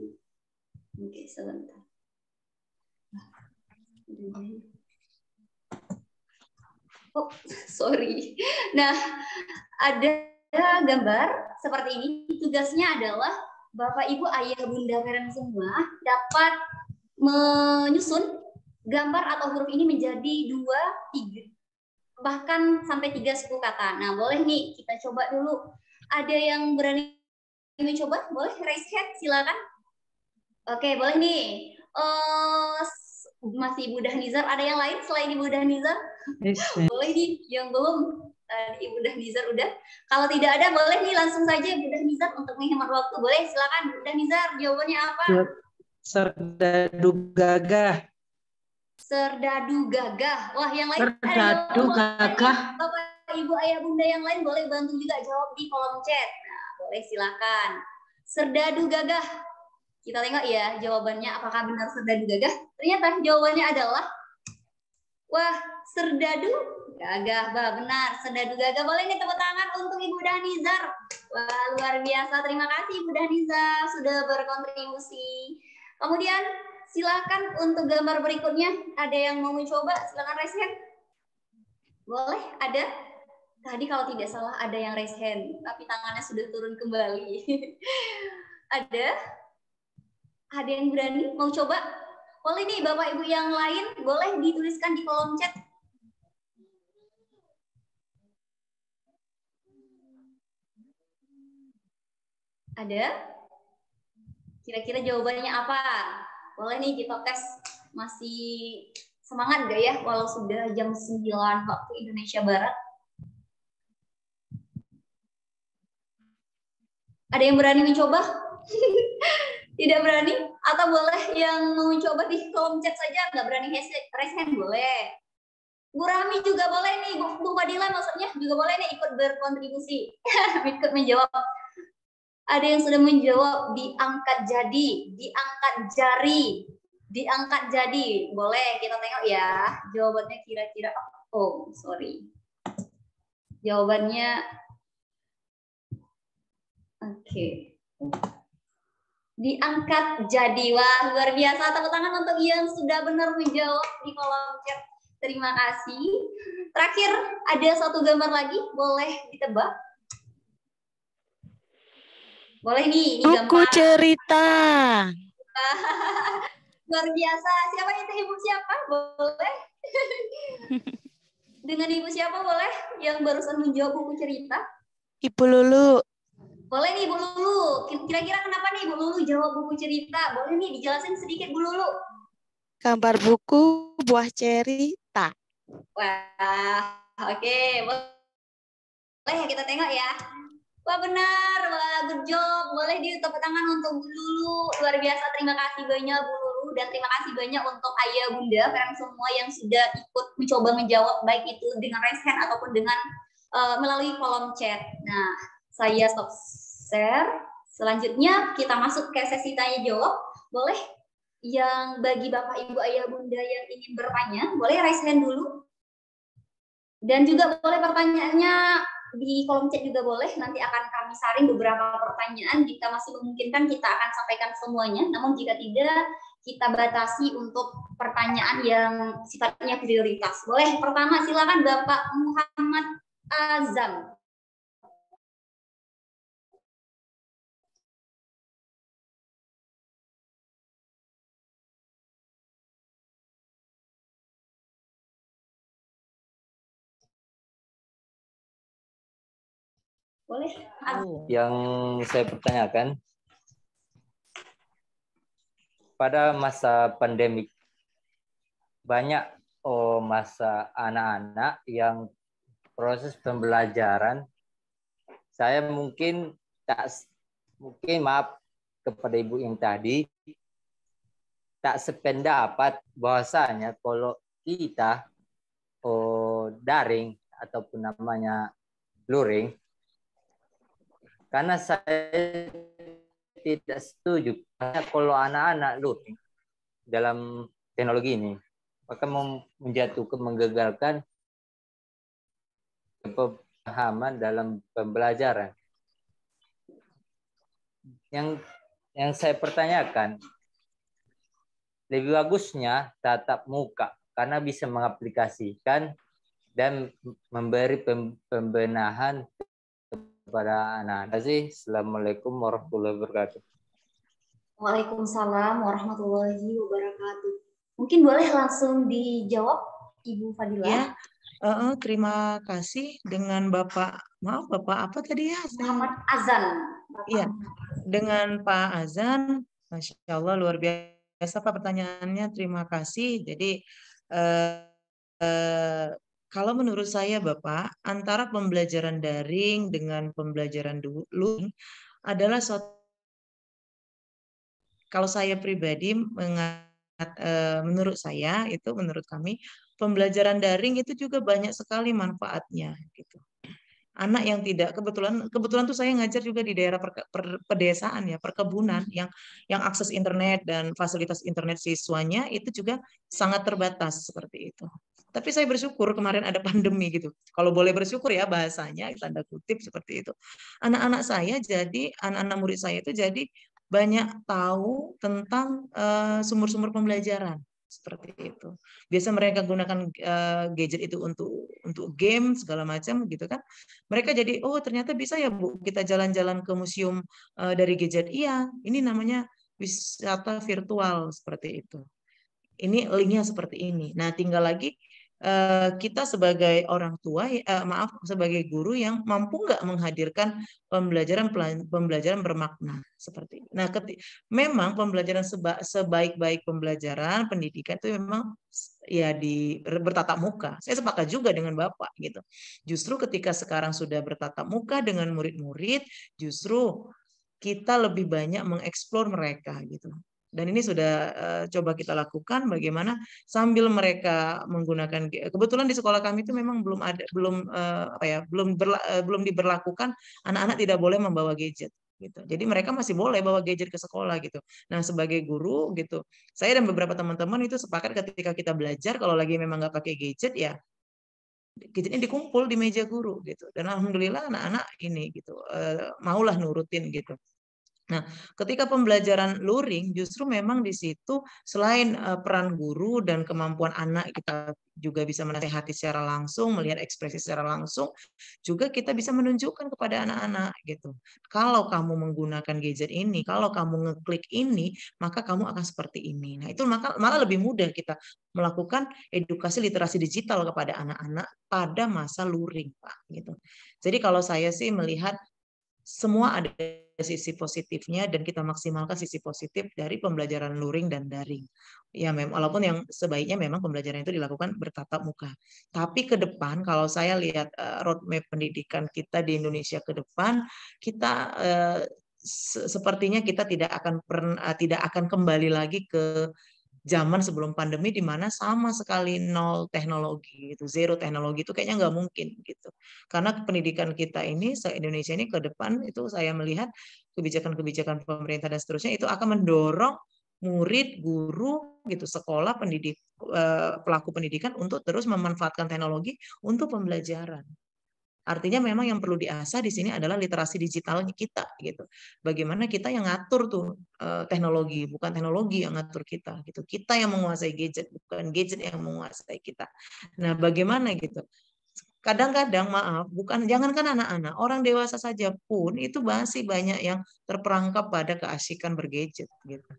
Oke, sebentar. Oh, sorry. Nah, ada gambar seperti ini. Tugasnya adalah Bapak, Ibu, Ayah, Bunda, kalian semua dapat menyusun gambar atau huruf ini menjadi 2, 3, bahkan sampai 3, 10 kata. Nah, boleh nih kita coba dulu. Ada yang berani mencoba? Boleh raise hand, silakan. Oke, boleh nih. Masih Ibu Dahnizar, ada yang lain selain Ibu Dahnizar? Yes. Boleh nih, yang belum. Ibu Dahnizar udah. Kalau tidak ada boleh nih langsung saja Ibu Dahnizar untuk menghemat waktu. Boleh silakan Ibu Dahnizar, jawabannya apa? Serdadu gagah. Serdadu gagah. Wah, yang lain Serdadu gagah. Bapak Ibu Ayah Bunda yang lain boleh bantu juga jawab di kolom chat. Nah, boleh silakan. Serdadu gagah. Kita tengok ya jawabannya apakah benar serdadu gagah. Ternyata jawabannya adalah wah, serdadu gagah. Bah, benar, serdadu gagah. Boleh nih tepuk tangan untuk Ibu Dahnizar. Wah, luar biasa. Terima kasih Ibu Dahnizar sudah berkontribusi. Kemudian silakan untuk gambar berikutnya. Ada yang mau mencoba? Silakan raise hand. Boleh? Ada? Tadi kalau tidak salah ada yang raise hand, tapi tangannya sudah turun kembali. Ada? Ada yang berani mau coba? Boleh nih Bapak Ibu yang lain, boleh dituliskan di kolom chat. Ada? Kira-kira jawabannya apa? Boleh nih kita tes. Masih semangat gak ya walau sudah jam 9 waktu Indonesia Barat? Ada yang berani mencoba? Tidak berani? Atau boleh yang mau mencoba di kolom chat saja? Nggak berani raise hand? Boleh. Bu Rami juga boleh nih. Bu Fadila maksudnya juga boleh nih ikut berkontribusi. Ikut menjawab. Ada yang sudah menjawab diangkat jadi, diangkat jari, diangkat jadi. Boleh kita tengok ya. Jawabannya kira-kira. Oh, sorry. Jawabannya oke. Diangkat jadi. Wah, luar biasa. Tepuk tangan untuk yang sudah benar menjawab di kolom chat. Terima kasih. Terakhir, ada satu gambar lagi. Boleh ditebak? Boleh nih, ini Buku gambar. cerita. Luar biasa. Siapa itu Ibu siapa? Boleh? Dengan Ibu siapa boleh? Yang barusan menjawab buku cerita? Ibu Lulu. Boleh nih Bu Lulu. Kira-kira kenapa nih Bu Lulu jawab buku cerita? Boleh nih dijelasin sedikit Bu Lulu. Gambar buku buah cerita. Wah, oke. Boleh kita tengok ya. Wah benar, wah good job. Boleh ditepuk tangan untuk Bu Lulu. Luar biasa, terima kasih banyak Bu Lulu. Dan terima kasih banyak untuk Ayah Bunda, parents semua yang sudah ikut mencoba menjawab. Baik itu dengan raise hand ataupun dengan melalui kolom chat. Nah, saya stop share. Selanjutnya kita masuk ke sesi tanya jawab. Boleh yang bagi Bapak Ibu Ayah Bunda yang ingin bertanya, boleh raise hand dulu. Dan juga boleh pertanyaannya di kolom chat juga boleh. Nanti akan kami saring beberapa pertanyaan. Jika masih memungkinkan kita akan sampaikan semuanya. Namun jika tidak, kita batasi untuk pertanyaan yang sifatnya prioritas. Boleh pertama silakan Bapak Muhammad Azam. Boleh. Yang saya pertanyakan, pada masa pandemik banyak masa anak-anak yang proses pembelajaran, saya mungkin maaf kepada Ibu yang tadi, tak sependapat bahwasanya kalau kita daring ataupun namanya luring, karena saya tidak setuju kalau anak-anak luring dalam teknologi ini akan menjatuhkan, menggagalkan pemahaman dalam pembelajaran. Yang saya pertanyakan, lebih bagusnya tatap muka karena bisa mengaplikasikan dan memberi pembenahan kepada anak-anak. Assalamualaikum warahmatullahi wabarakatuh. Waalaikumsalam warahmatullahi wabarakatuh. Mungkin boleh langsung dijawab Ibu Fadila. Ya, terima kasih dengan Bapak, maaf Bapak apa tadi ya? Muhammad Azan. Iya, dengan Pak Azan, Masya Allah luar biasa Pak pertanyaannya, terima kasih. Jadi Kalau menurut saya Bapak, antara pembelajaran daring dengan pembelajaran luring adalah suatu, kalau saya pribadi menurut saya itu, menurut kami, pembelajaran daring itu juga banyak sekali manfaatnya gitu. Anak yang tidak, kebetulan tuh saya ngajar juga di daerah pedesaan ya, perkebunan yang akses internet dan fasilitas internet siswanya itu juga sangat terbatas seperti itu. Tapi saya bersyukur kemarin ada pandemi gitu. Kalau boleh bersyukur ya bahasanya, tanda kutip seperti itu. Anak-anak saya jadi, anak-anak murid saya itu jadi banyak tahu tentang sumber-sumber pembelajaran seperti itu. Biasa mereka gunakan gadget itu untuk game segala macam gitu kan. Mereka jadi, oh ternyata bisa ya Bu, kita jalan-jalan ke museum dari gadget. Iya, ini namanya wisata virtual seperti itu. Ini linknya seperti ini. Nah, tinggal lagi kita sebagai orang tua, sebagai guru yang mampu nggak menghadirkan pembelajaran bermakna seperti ini. Nah, memang pembelajaran sebaik-baik pembelajaran pendidikan itu memang ya bertatap muka. Saya sepakat juga dengan Bapak gitu. Justru ketika sekarang sudah bertatap muka dengan murid-murid, justru kita lebih banyak mengeksplor mereka gitu. Dan ini sudah coba kita lakukan bagaimana sambil mereka menggunakan, kebetulan di sekolah kami itu memang belum diberlakukan anak-anak tidak boleh membawa gadget gitu. Jadi mereka masih boleh bawa gadget ke sekolah gitu. Nah, sebagai guru gitu, saya dan beberapa teman-teman itu sepakat ketika kita belajar kalau lagi memang nggak pakai gadget ya gadgetnya dikumpul di meja guru gitu. Dan alhamdulillah anak-anak ini gitu maulah nurutin gitu. Nah, ketika pembelajaran luring justru memang di situ selain peran guru dan kemampuan anak kita juga bisa menasehati secara langsung, melihat ekspresi secara langsung, juga kita bisa menunjukkan kepada anak-anak gitu. Kalau kamu menggunakan gadget ini, kalau kamu ngeklik ini, maka kamu akan seperti ini. Nah, itu malah lebih mudah kita melakukan edukasi literasi digital kepada anak-anak pada masa luring, Pak, gitu. Jadi kalau saya sih melihat semua ada sisi positifnya dan kita maksimalkan sisi positif dari pembelajaran luring dan daring. Ya, walaupun yang sebaiknya memang pembelajaran itu dilakukan bertatap muka. Tapi ke depan kalau saya lihat roadmap pendidikan kita di Indonesia ke depan, kita sepertinya kita tidak akan kembali lagi ke zaman sebelum pandemi di mana sama sekali nol teknologi gitu, zero teknologi itu kayaknya nggak mungkin gitu. Karena pendidikan kita ini se-Indonesia ini ke depan itu saya melihat kebijakan-kebijakan pemerintah dan seterusnya itu akan mendorong murid, guru gitu, sekolah, pelaku pendidikan untuk terus memanfaatkan teknologi untuk pembelajaran. Artinya memang yang perlu diasah di sini adalah literasi digitalnya kita gitu. Bagaimana kita yang ngatur tuh teknologi, bukan teknologi yang ngatur kita gitu. Kita yang menguasai gadget, bukan gadget yang menguasai kita. Nah, bagaimana gitu? Kadang-kadang maaf, jangankan anak-anak, orang dewasa saja pun itu masih banyak yang terperangkap pada keasikan bergadget gitu.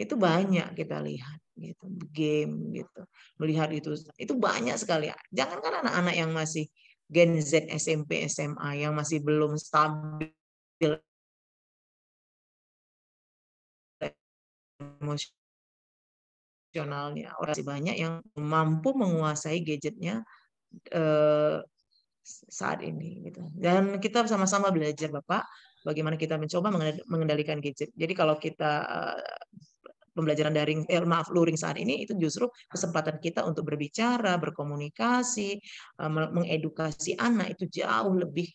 Itu banyak kita lihat gitu, game gitu. Melihat itu banyak sekali. Jangankan anak-anak yang masih Gen Z, SMP, SMA yang masih belum stabil emosionalnya, orang masih banyak yang mampu menguasai gadgetnya saat ini gitu. Dan kita sama-sama belajar Bapak bagaimana kita mencoba mengendalikan gadget. Jadi kalau kita pembelajaran daring, luring saat ini itu justru kesempatan kita untuk berbicara, berkomunikasi, mengedukasi anak itu jauh lebih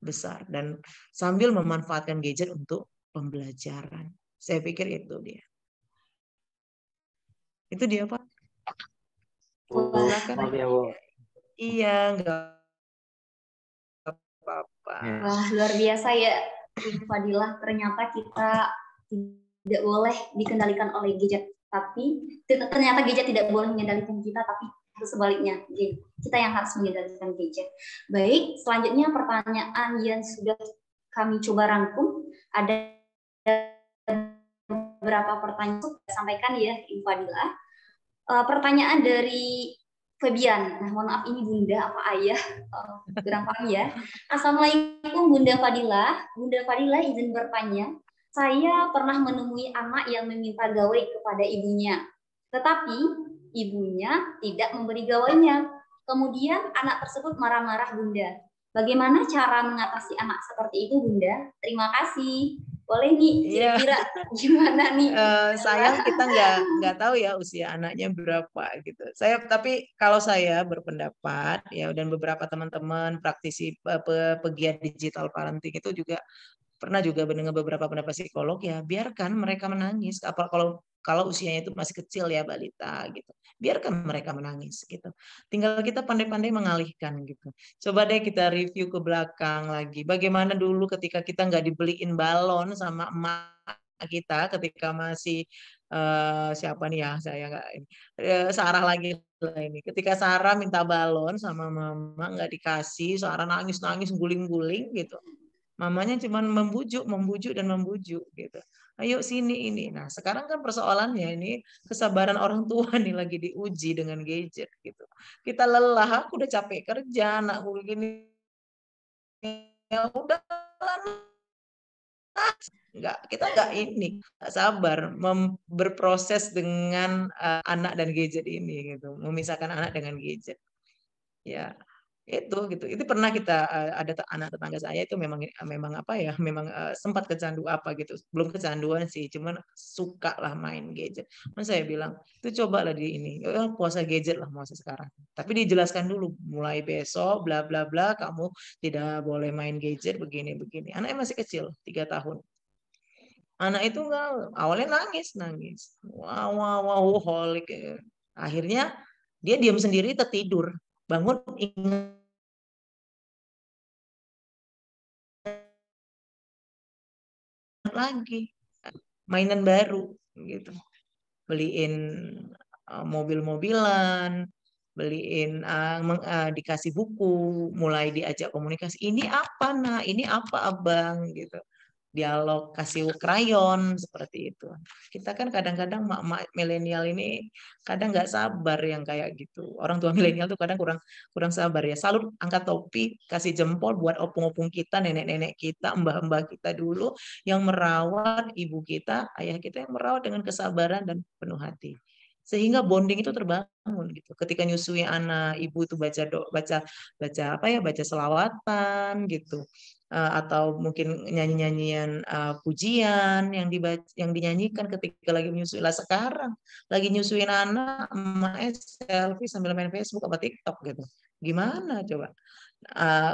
besar dan sambil memanfaatkan gadget untuk pembelajaran. Saya pikir itu dia. Itu dia Pak. Iya, nggak apa-apa. Wah, luar biasa ya, Ibu Fadilah. Ternyata kita tidak boleh dikendalikan oleh gadget, tapi ternyata gadget tidak boleh mengendalikan kita, tapi harus sebaliknya, kita yang harus mengendalikan gadget. Baik, selanjutnya pertanyaan yang sudah kami coba rangkum, ada beberapa pertanyaan yang sampaikan ya Ibu Fadilah. Pertanyaan dari Febian, nah mohon maaf ini Bunda apa Ayah, kurang paham ya. Assalamualaikum Bunda Fadilah. Bunda Fadilah izin bertanya. Saya pernah menemui anak yang meminta gawai kepada ibunya, tetapi ibunya tidak memberi gawainya. Kemudian anak tersebut marah-marah Bunda. Bagaimana cara mengatasi anak seperti itu Bunda? Terima kasih. Boleh nih kira-kira gimana nih? Sayang kita nggak tahu ya usia anaknya berapa gitu. Tapi kalau saya berpendapat ya, dan beberapa teman-teman praktisi pegiat digital parenting itu juga pernah juga mendengar beberapa pendapat psikolog, ya biarkan mereka menangis. Apa kalau usianya itu masih kecil ya, balita gitu, biarkan mereka menangis gitu. Tinggal kita pandai-pandai mengalihkan gitu. Coba deh kita review ke belakang lagi, bagaimana dulu ketika kita nggak dibeliin balon sama emak kita ketika masih siapa nih ya, saya nggak Sarah lagi lah ini. Ketika Sarah minta balon sama mama nggak dikasih, Sarah nangis-nangis guling-guling gitu. Mamanya cuma membujuk dan membujuk gitu. Ayo sini ini. Nah, sekarang kan persoalannya ini kesabaran orang tua nih lagi diuji dengan gadget gitu. Kita lelah, aku udah capek kerja, anakku begini. Ya udah, kita nggak sabar berproses dengan anak dan gadget ini gitu, memisahkan anak dengan gadget. Ya, itu pernah kita ada anak tetangga saya itu memang apa ya, memang sempat kecandu apa gitu, belum kecanduan sih, cuman suka lah main gadget. Saya bilang itu cobalah di ini puasa gadget lah masa sekarang, tapi dijelaskan dulu mulai besok bla bla bla kamu tidak boleh main gadget begini begini. Anaknya masih kecil 3 tahun. Anak itu enggak, awalnya nangis wow holik, akhirnya dia diam sendiri tertidur, bangun ingat lagi mainan baru gitu, beliin mobil-mobilan, beliin dikasih buku, mulai diajak komunikasi, ini apa nak, ini apa abang gitu, dialog, kasih krayon seperti itu. Kita kan kadang-kadang mak-mak milenial ini kadang nggak sabar yang kayak gitu. Orang tua milenial tuh kadang kurang sabar ya. Salut, angkat topi, kasih jempol buat opung-opung kita, nenek-nenek kita, mbah-mbah kita dulu yang merawat, ibu kita, ayah kita yang merawat dengan kesabaran dan penuh hati. Sehingga bonding itu terbangun gitu. Ketika nyusui anak, ibu itu baca apa ya, baca selawatan gitu. Atau mungkin nyanyi-nyanyian pujian yang dinyanyikan ketika lagi menyusui. Lah sekarang lagi nyusuin anak, emak selfie sambil main Facebook apa TikTok gitu. Gimana coba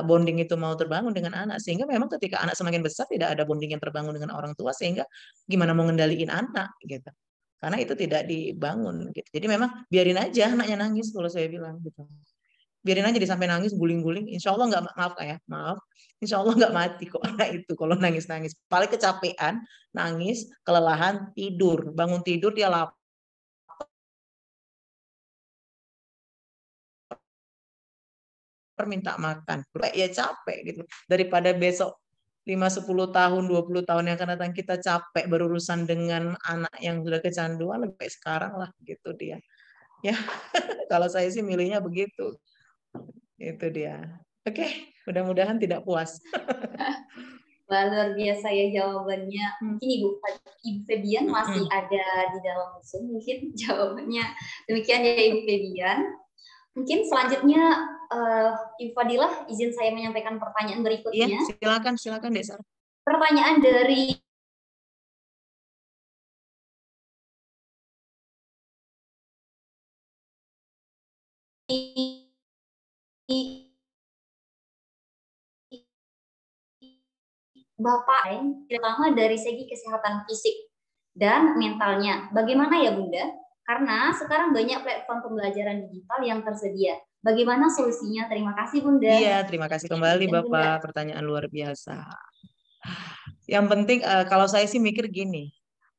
bonding itu mau terbangun dengan anak? Sehingga memang ketika anak semakin besar tidak ada bonding yang terbangun dengan orang tua, sehingga gimana mau ngendaliin anak gitu. Karena itu tidak dibangun gitu. Jadi memang biarin aja anaknya nangis kalau saya bilang gitu. Biarin aja sampai nangis guling-guling, insya Allah nggak, maaf, insya Allah nggak mati kok anak itu kalau nangis-nangis. Paling kecapean, nangis, kelelahan, tidur, bangun tidur dia lapar, minta makan, ya capek gitu. Daripada besok 5-10 tahun, 20 tahun yang akan datang kita capek berurusan dengan anak yang sudah kecanduan, lebih baik sekarang lah gitu dia. Ya, kalau saya sih milihnya begitu. Itu dia. Oke, mudah-mudahan tidak puas. Wah, luar biasa ya jawabannya. Mungkin Ibu Febian masih ada di dalam Zoom, mungkin jawabannya demikian ya Ibu Febian. Mungkin selanjutnya Ibu Fadilah, izin saya menyampaikan pertanyaan berikutnya. Iya, silakan Dek Sarah. Pertanyaan dari Bapak, terutama dari segi kesehatan fisik dan mentalnya. Bagaimana ya Bunda? Karena sekarang banyak platform pembelajaran digital yang tersedia. Bagaimana solusinya? Terima kasih Bunda. Iya, terima kasih kembali Bapak. Bunda. Pertanyaan luar biasa. Yang penting kalau saya sih mikir gini,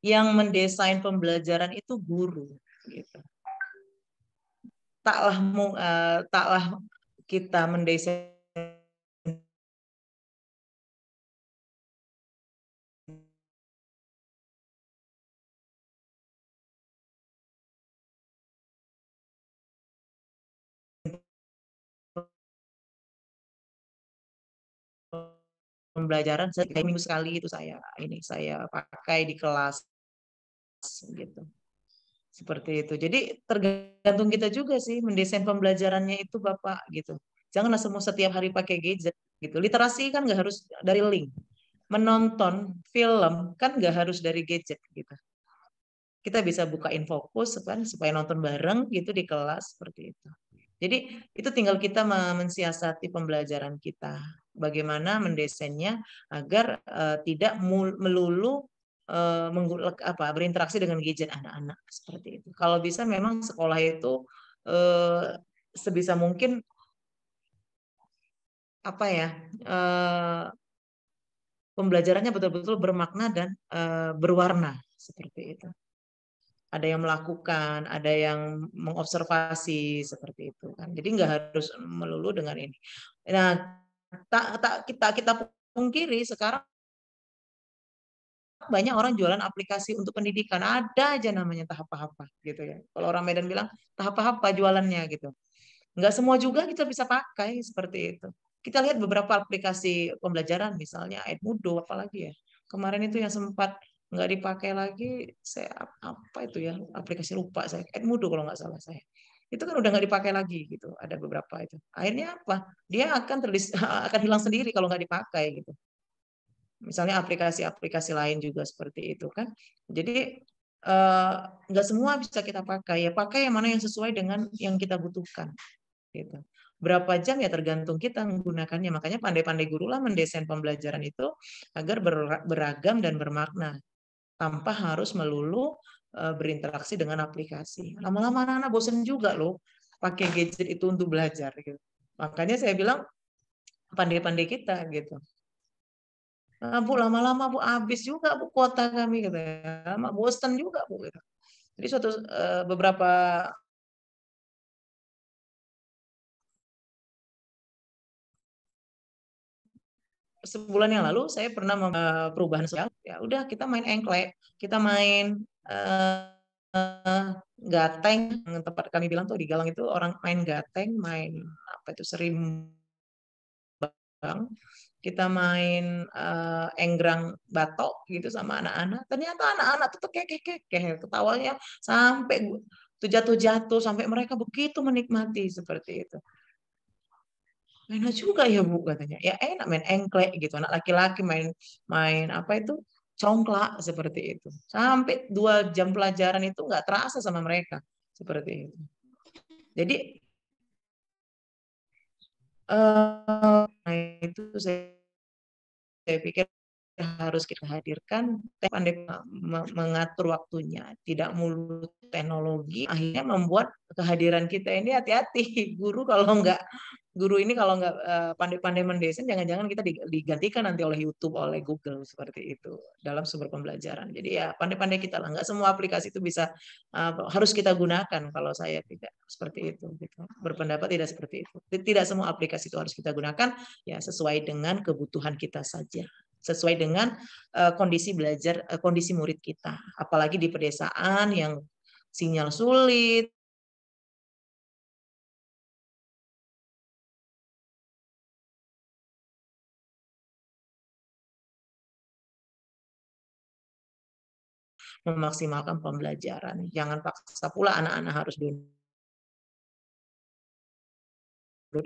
yang mendesain pembelajaran itu guru. Gitu. Taklah kita mendesain pembelajaran setiap minggu sekali itu saya pakai di kelas gitu. Seperti itu. Jadi tergantung kita juga sih mendesain pembelajarannya itu Bapak gitu. Janganlah semua setiap hari pakai gadget gitu. Literasi kan nggak harus dari link. Menonton film kan nggak harus dari gadget gitu. Kita bisa buka Infokus kan supaya nonton bareng gitu di kelas seperti itu. Jadi itu tinggal kita mensiasati pembelajaran kita. Bagaimana mendesainnya agar tidak melulu berinteraksi dengan gadget anak-anak seperti itu. Kalau bisa memang sekolah itu sebisa mungkin pembelajarannya betul-betul bermakna dan berwarna seperti itu. Ada yang melakukan, ada yang mengobservasi seperti itu kan. Jadi nggak harus melulu dengan ini. Nah, kita pungkiri sekarang banyak orang jualan aplikasi untuk pendidikan, ada aja namanya Tahap apa gitu ya. Kalau orang Medan bilang Tahap apa jualannya gitu. Nggak semua juga kita bisa pakai seperti itu. Kita lihat beberapa aplikasi pembelajaran misalnya Edmudo apalagi ya. Kemarin itu yang sempat nggak dipakai lagi, saya apa itu ya aplikasi lupa saya, Edmudo kalau nggak salah saya. Itu kan udah nggak dipakai lagi gitu. Ada beberapa itu. Akhirnya apa? Dia akan akan hilang sendiri kalau nggak dipakai gitu. Misalnya aplikasi-aplikasi lain juga seperti itu kan. Jadi nggak semua bisa kita pakai. Ya pakai yang mana yang sesuai dengan yang kita butuhkan. Gitu. Berapa jam ya tergantung kita menggunakannya. Makanya pandai-pandai guru lah mendesain pembelajaran itu agar beragam dan bermakna tanpa harus melulu berinteraksi dengan aplikasi. Lama-lama anak-anak bosan juga loh pakai gadget itu untuk belajar. Gitu. Makanya saya bilang pandai-pandai kita gitu. Nah, Bu lama-lama Bu habis juga Bu kuota kami gitu ya. Lama bosan juga Bu gitu. Jadi beberapa sebulan yang lalu saya pernah perubahan sosial. Ya udah kita main engklek, kita main gateng. Tempat kami bilang tuh di Galang itu orang main gateng, main apa itu serimbang. Kita main enggrang batok gitu sama anak-anak. Ternyata anak-anak tuh kekeh ketawanya sampai jatuh-jatuh sampai mereka begitu menikmati seperti itu. Enak juga ya Bu katanya. Ya enak main engklek gitu. Anak laki-laki main apa itu congklak seperti itu. Sampai 2 jam pelajaran itu nggak terasa sama mereka seperti itu. Jadi itu saya pikir harus kita hadirkan pandai mengatur waktunya, tidak mulu teknologi. Akhirnya membuat kehadiran kita ini hati-hati. Guru ini kalau nggak pandai-pandai mendesain, jangan-jangan kita digantikan nanti oleh YouTube, oleh Google seperti itu dalam sumber pembelajaran. Jadi ya pandai-pandai kita lah. Nggak semua aplikasi itu bisa harus kita gunakan. Kalau saya tidak seperti itu, gitu. Berpendapat tidak seperti itu. Tidak semua aplikasi itu harus kita gunakan. Ya sesuai dengan kebutuhan kita saja, sesuai dengan kondisi belajar, kondisi murid kita. Apalagi di pedesaan yang sinyal sulit. Memaksimalkan pembelajaran. Jangan paksa pula anak-anak harus download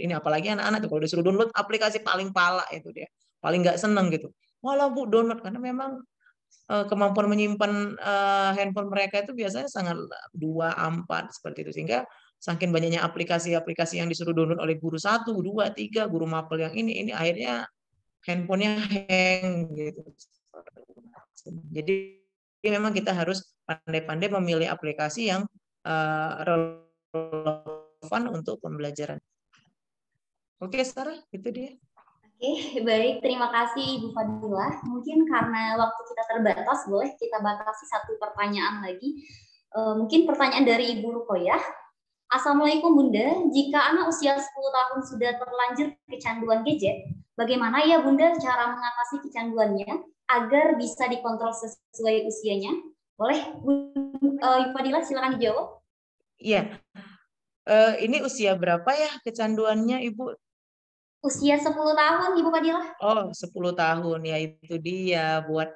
ini, apalagi anak-anak tuh kalau disuruh download aplikasi paling pala itu dia. Paling nggak seneng gitu. Walau Bu download karena memang kemampuan menyimpan handphone mereka itu biasanya sangat 2, 4 seperti itu, sehingga saking banyaknya aplikasi-aplikasi yang disuruh download oleh guru 1, 2, 3, guru mapel yang ini akhirnya handphonenya hang gitu. Jadi memang kita harus pandai-pandai memilih aplikasi yang relevan untuk pembelajaran. Oke, Sarah, itu dia. Oke, baik. Terima kasih Ibu Fadilah. Mungkin karena waktu kita terbatas, boleh kita batasi 1 pertanyaan lagi. Mungkin pertanyaan dari Ibu Rukoyah. Assalamualaikum Bunda, jika anak usia 10 tahun sudah terlanjur kecanduan gadget, bagaimana ya Bunda cara mengatasi kecanduannya agar bisa dikontrol sesuai usianya? Boleh, Ibu Fadilah silakan dijawab. Iya. Ini usia berapa ya kecanduannya Ibu? Usia 10 tahun Ibu Fadilah. Oh, 10 tahun ya itu dia buat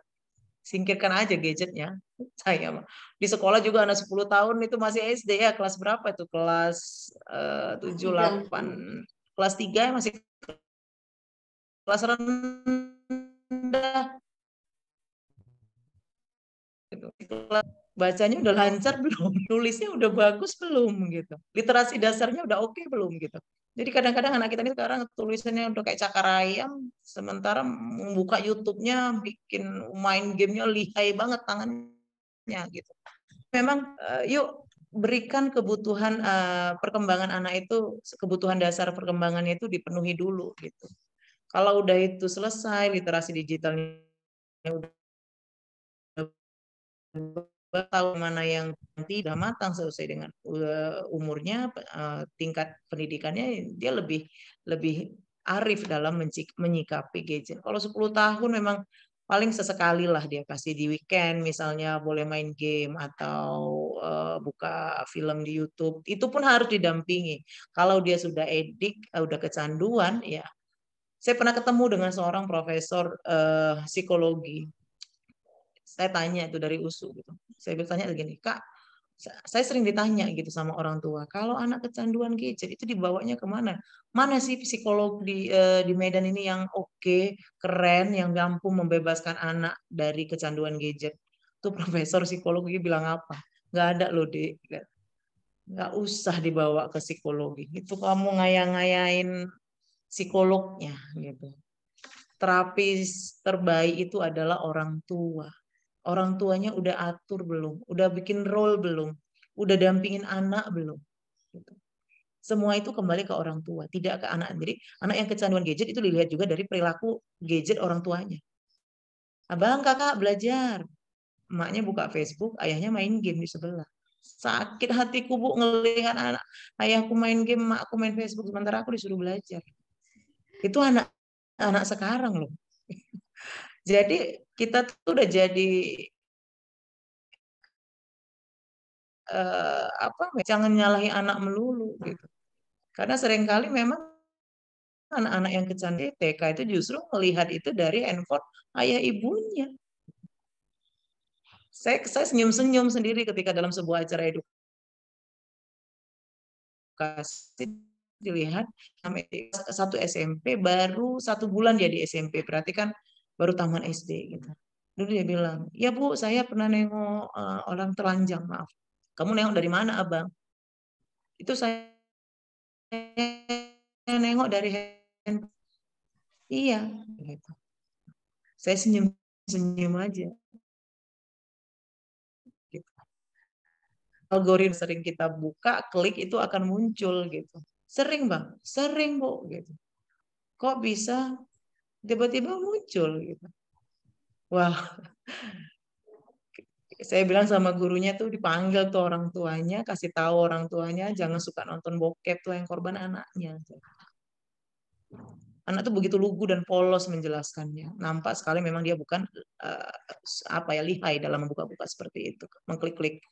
Singkirkan aja gadgetnya. Saya di sekolah juga anak 10 tahun itu masih SD ya, kelas berapa itu? Kelas 7, 8. Kelas 3 masih kelas rendah. Bacanya udah lancar belum? Nulisnya udah bagus belum gitu? Literasi dasarnya udah oke belum gitu? Jadi kadang-kadang anak kita ini sekarang tulisannya udah kayak cakar ayam, sementara membuka YouTube-nya, bikin main gamenya lihai banget tangannya gitu. Memang yuk berikan kebutuhan perkembangan anak itu, kebutuhan dasar perkembangannya itu dipenuhi dulu gitu. Kalau udah itu selesai, literasi digitalnya udah tahu mana yang tidak matang sesuai dengan umurnya, tingkat pendidikannya, dia lebih arif dalam menyikapi gadget. Kalau 10 tahun memang paling sesekali lah dia kasih di weekend, misalnya boleh main game atau buka film di YouTube. Itu pun harus didampingi. Kalau dia sudah edik, udah kecanduan, ya. Saya pernah ketemu dengan seorang profesor psikologi. Saya tanya itu dari USU gitu. Saya bertanya begini, Kak, saya sering ditanya gitu sama orang tua, kalau anak kecanduan gadget itu dibawanya kemana? Mana sih psikolog di Medan ini yang oke, keren, yang mampu membebaskan anak dari kecanduan gadget? Tuh profesor psikologi bilang apa? Nggak ada loh, Dek. Nggak usah dibawa ke psikologi. Itu kamu ngayang-ngayain psikolognya gitu. Terapis terbaik itu adalah orang tua. Orang tuanya udah atur belum? Udah bikin role belum? Udah dampingin anak belum? Gitu. Semua itu kembali ke orang tua, tidak ke anak. Jadi anak yang kecanduan gadget itu dilihat juga dari perilaku gadget orang tuanya. Abang, kakak belajar. Emaknya buka Facebook, ayahnya main game di sebelah. Sakit hatiku, Bu, ngelihat anak ayahku main game, emakku main Facebook, sementara aku disuruh belajar. Itu anak sekarang loh. Jadi kita tuh udah jadi jangan nyalahi anak melulu gitu. Karena seringkali memang anak-anak yang kecanduan TK itu justru melihat itu dari handphone ayah ibunya. Saya senyum-senyum sendiri ketika dalam sebuah acara edukasi dilihat satu SMP baru 1 bulan dia di SMP, berarti kan baru taman SD gitu. Dulu dia bilang, ya Bu, saya pernah nengok orang telanjang, maaf. Kamu nengok dari mana, Abang? Itu saya nengok dari handphone. Iya, gitu. Saya senyum-senyum aja. Gitu. Algoritma sering kita buka, klik itu akan muncul gitu. Sering Bang, sering Bu gitu. Kok bisa tiba-tiba muncul gitu. Wah. Saya bilang sama gurunya tuh dipanggil tuh orang tuanya, kasih tahu orang tuanya jangan suka nonton bokep tuh yang korban anaknya. Anak tuh begitu lugu dan polos menjelaskannya. Nampak sekali memang dia bukan lihai dalam membuka-buka seperti itu, mengklik-klik.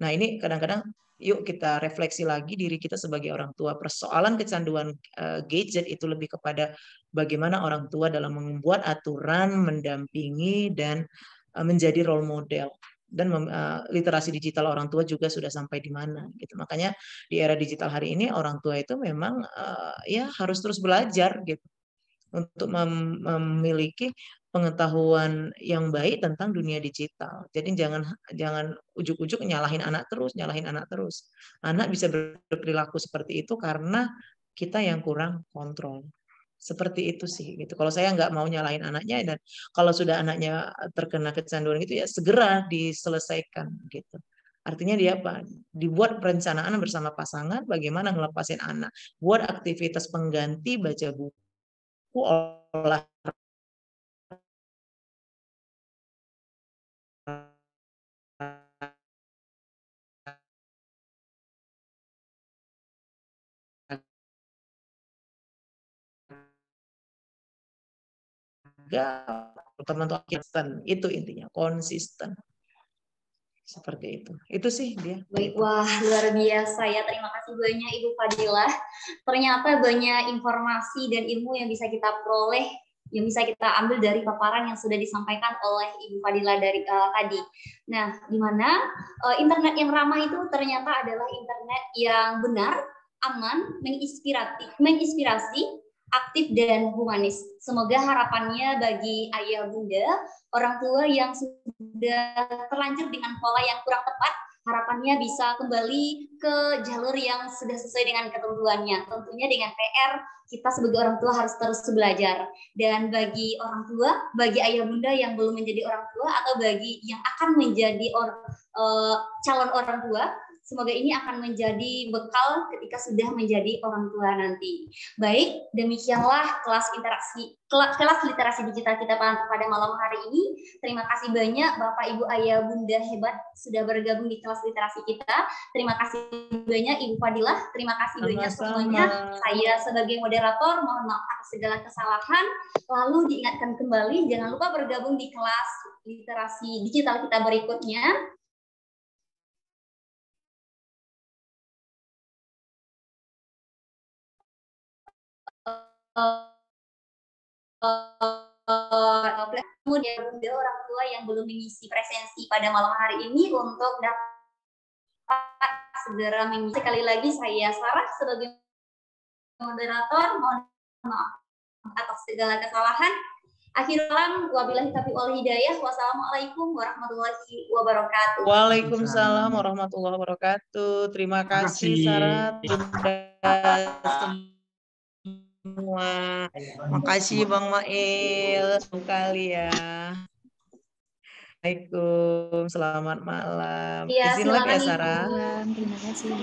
Nah ini kadang-kadang yuk kita refleksi lagi diri kita sebagai orang tua. Persoalan kecanduan gadget itu lebih kepada bagaimana orang tua dalam membuat aturan, mendampingi dan menjadi role model. Dan literasi digital orang tua juga sudah sampai di mana gitu. Makanya di era digital hari ini orang tua itu memang ya harus terus belajar gitu untuk memiliki pengetahuan yang baik tentang dunia digital. Jadi jangan ujuk-ujuk nyalahin anak terus. Anak bisa berperilaku seperti itu karena kita yang kurang kontrol. Seperti itu sih gitu. Kalau saya nggak mau nyalahin anaknya, dan kalau sudah anaknya terkena kecanduan gitu ya segera diselesaikan gitu. Artinya dia apa? Dibuat perencanaan bersama pasangan bagaimana ngelepasin anak. Buat aktivitas pengganti, baca buku, olahraga, teman-teman konsisten, itu intinya konsisten. Seperti itu sih dia. Baik, wah luar biasa ya, terima kasih banyak Ibu Fadilah. Ternyata banyak informasi dan ilmu yang bisa kita peroleh yang bisa kita ambil dari paparan yang sudah disampaikan oleh Ibu Fadila dari tadi. Nah, di mana internet yang ramah itu ternyata adalah internet yang benar, aman, menginspirasi, aktif dan humanis. Semoga harapannya bagi ayah bunda, orang tua yang sudah terlanjur dengan pola yang kurang tepat, harapannya bisa kembali ke jalur yang sudah sesuai dengan ketentuannya. Tentunya dengan PR, kita sebagai orang tua harus terus belajar. Dan bagi orang tua, bagi ayah bunda yang belum menjadi orang tua, atau bagi yang akan menjadi calon orang tua, semoga ini akan menjadi bekal ketika sudah menjadi orang tua nanti. Baik, demikianlah kelas literasi digital kita pada malam hari ini. Terima kasih banyak Bapak Ibu Ayah Bunda hebat sudah bergabung di kelas literasi kita. Terima kasih banyak Ibu Fadilah. Terima kasih banyak semuanya. Saya sebagai moderator mohon maaf atas segala kesalahan. Lalu diingatkan kembali jangan lupa bergabung di kelas literasi digital kita berikutnya. Kemudian orang tua yang belum mengisi presensi pada malam hari ini untuk dapat segera mengisi. Sekali lagi saya Sarah sebagai moderator mohon maaf atas segala kesalahan. Akhirul kalam, wabillahi taufiq wal hidayah. Wassalamualaikum warahmatullahi wabarakatuh. Waalaikumsalam warahmatullahi wabarakatuh. Terima kasih Sarah, semua. Makasih Bang Mail sekali ya. Assalamualaikum, selamat malam. Ya, Izin live ya Sarah. Terima kasih.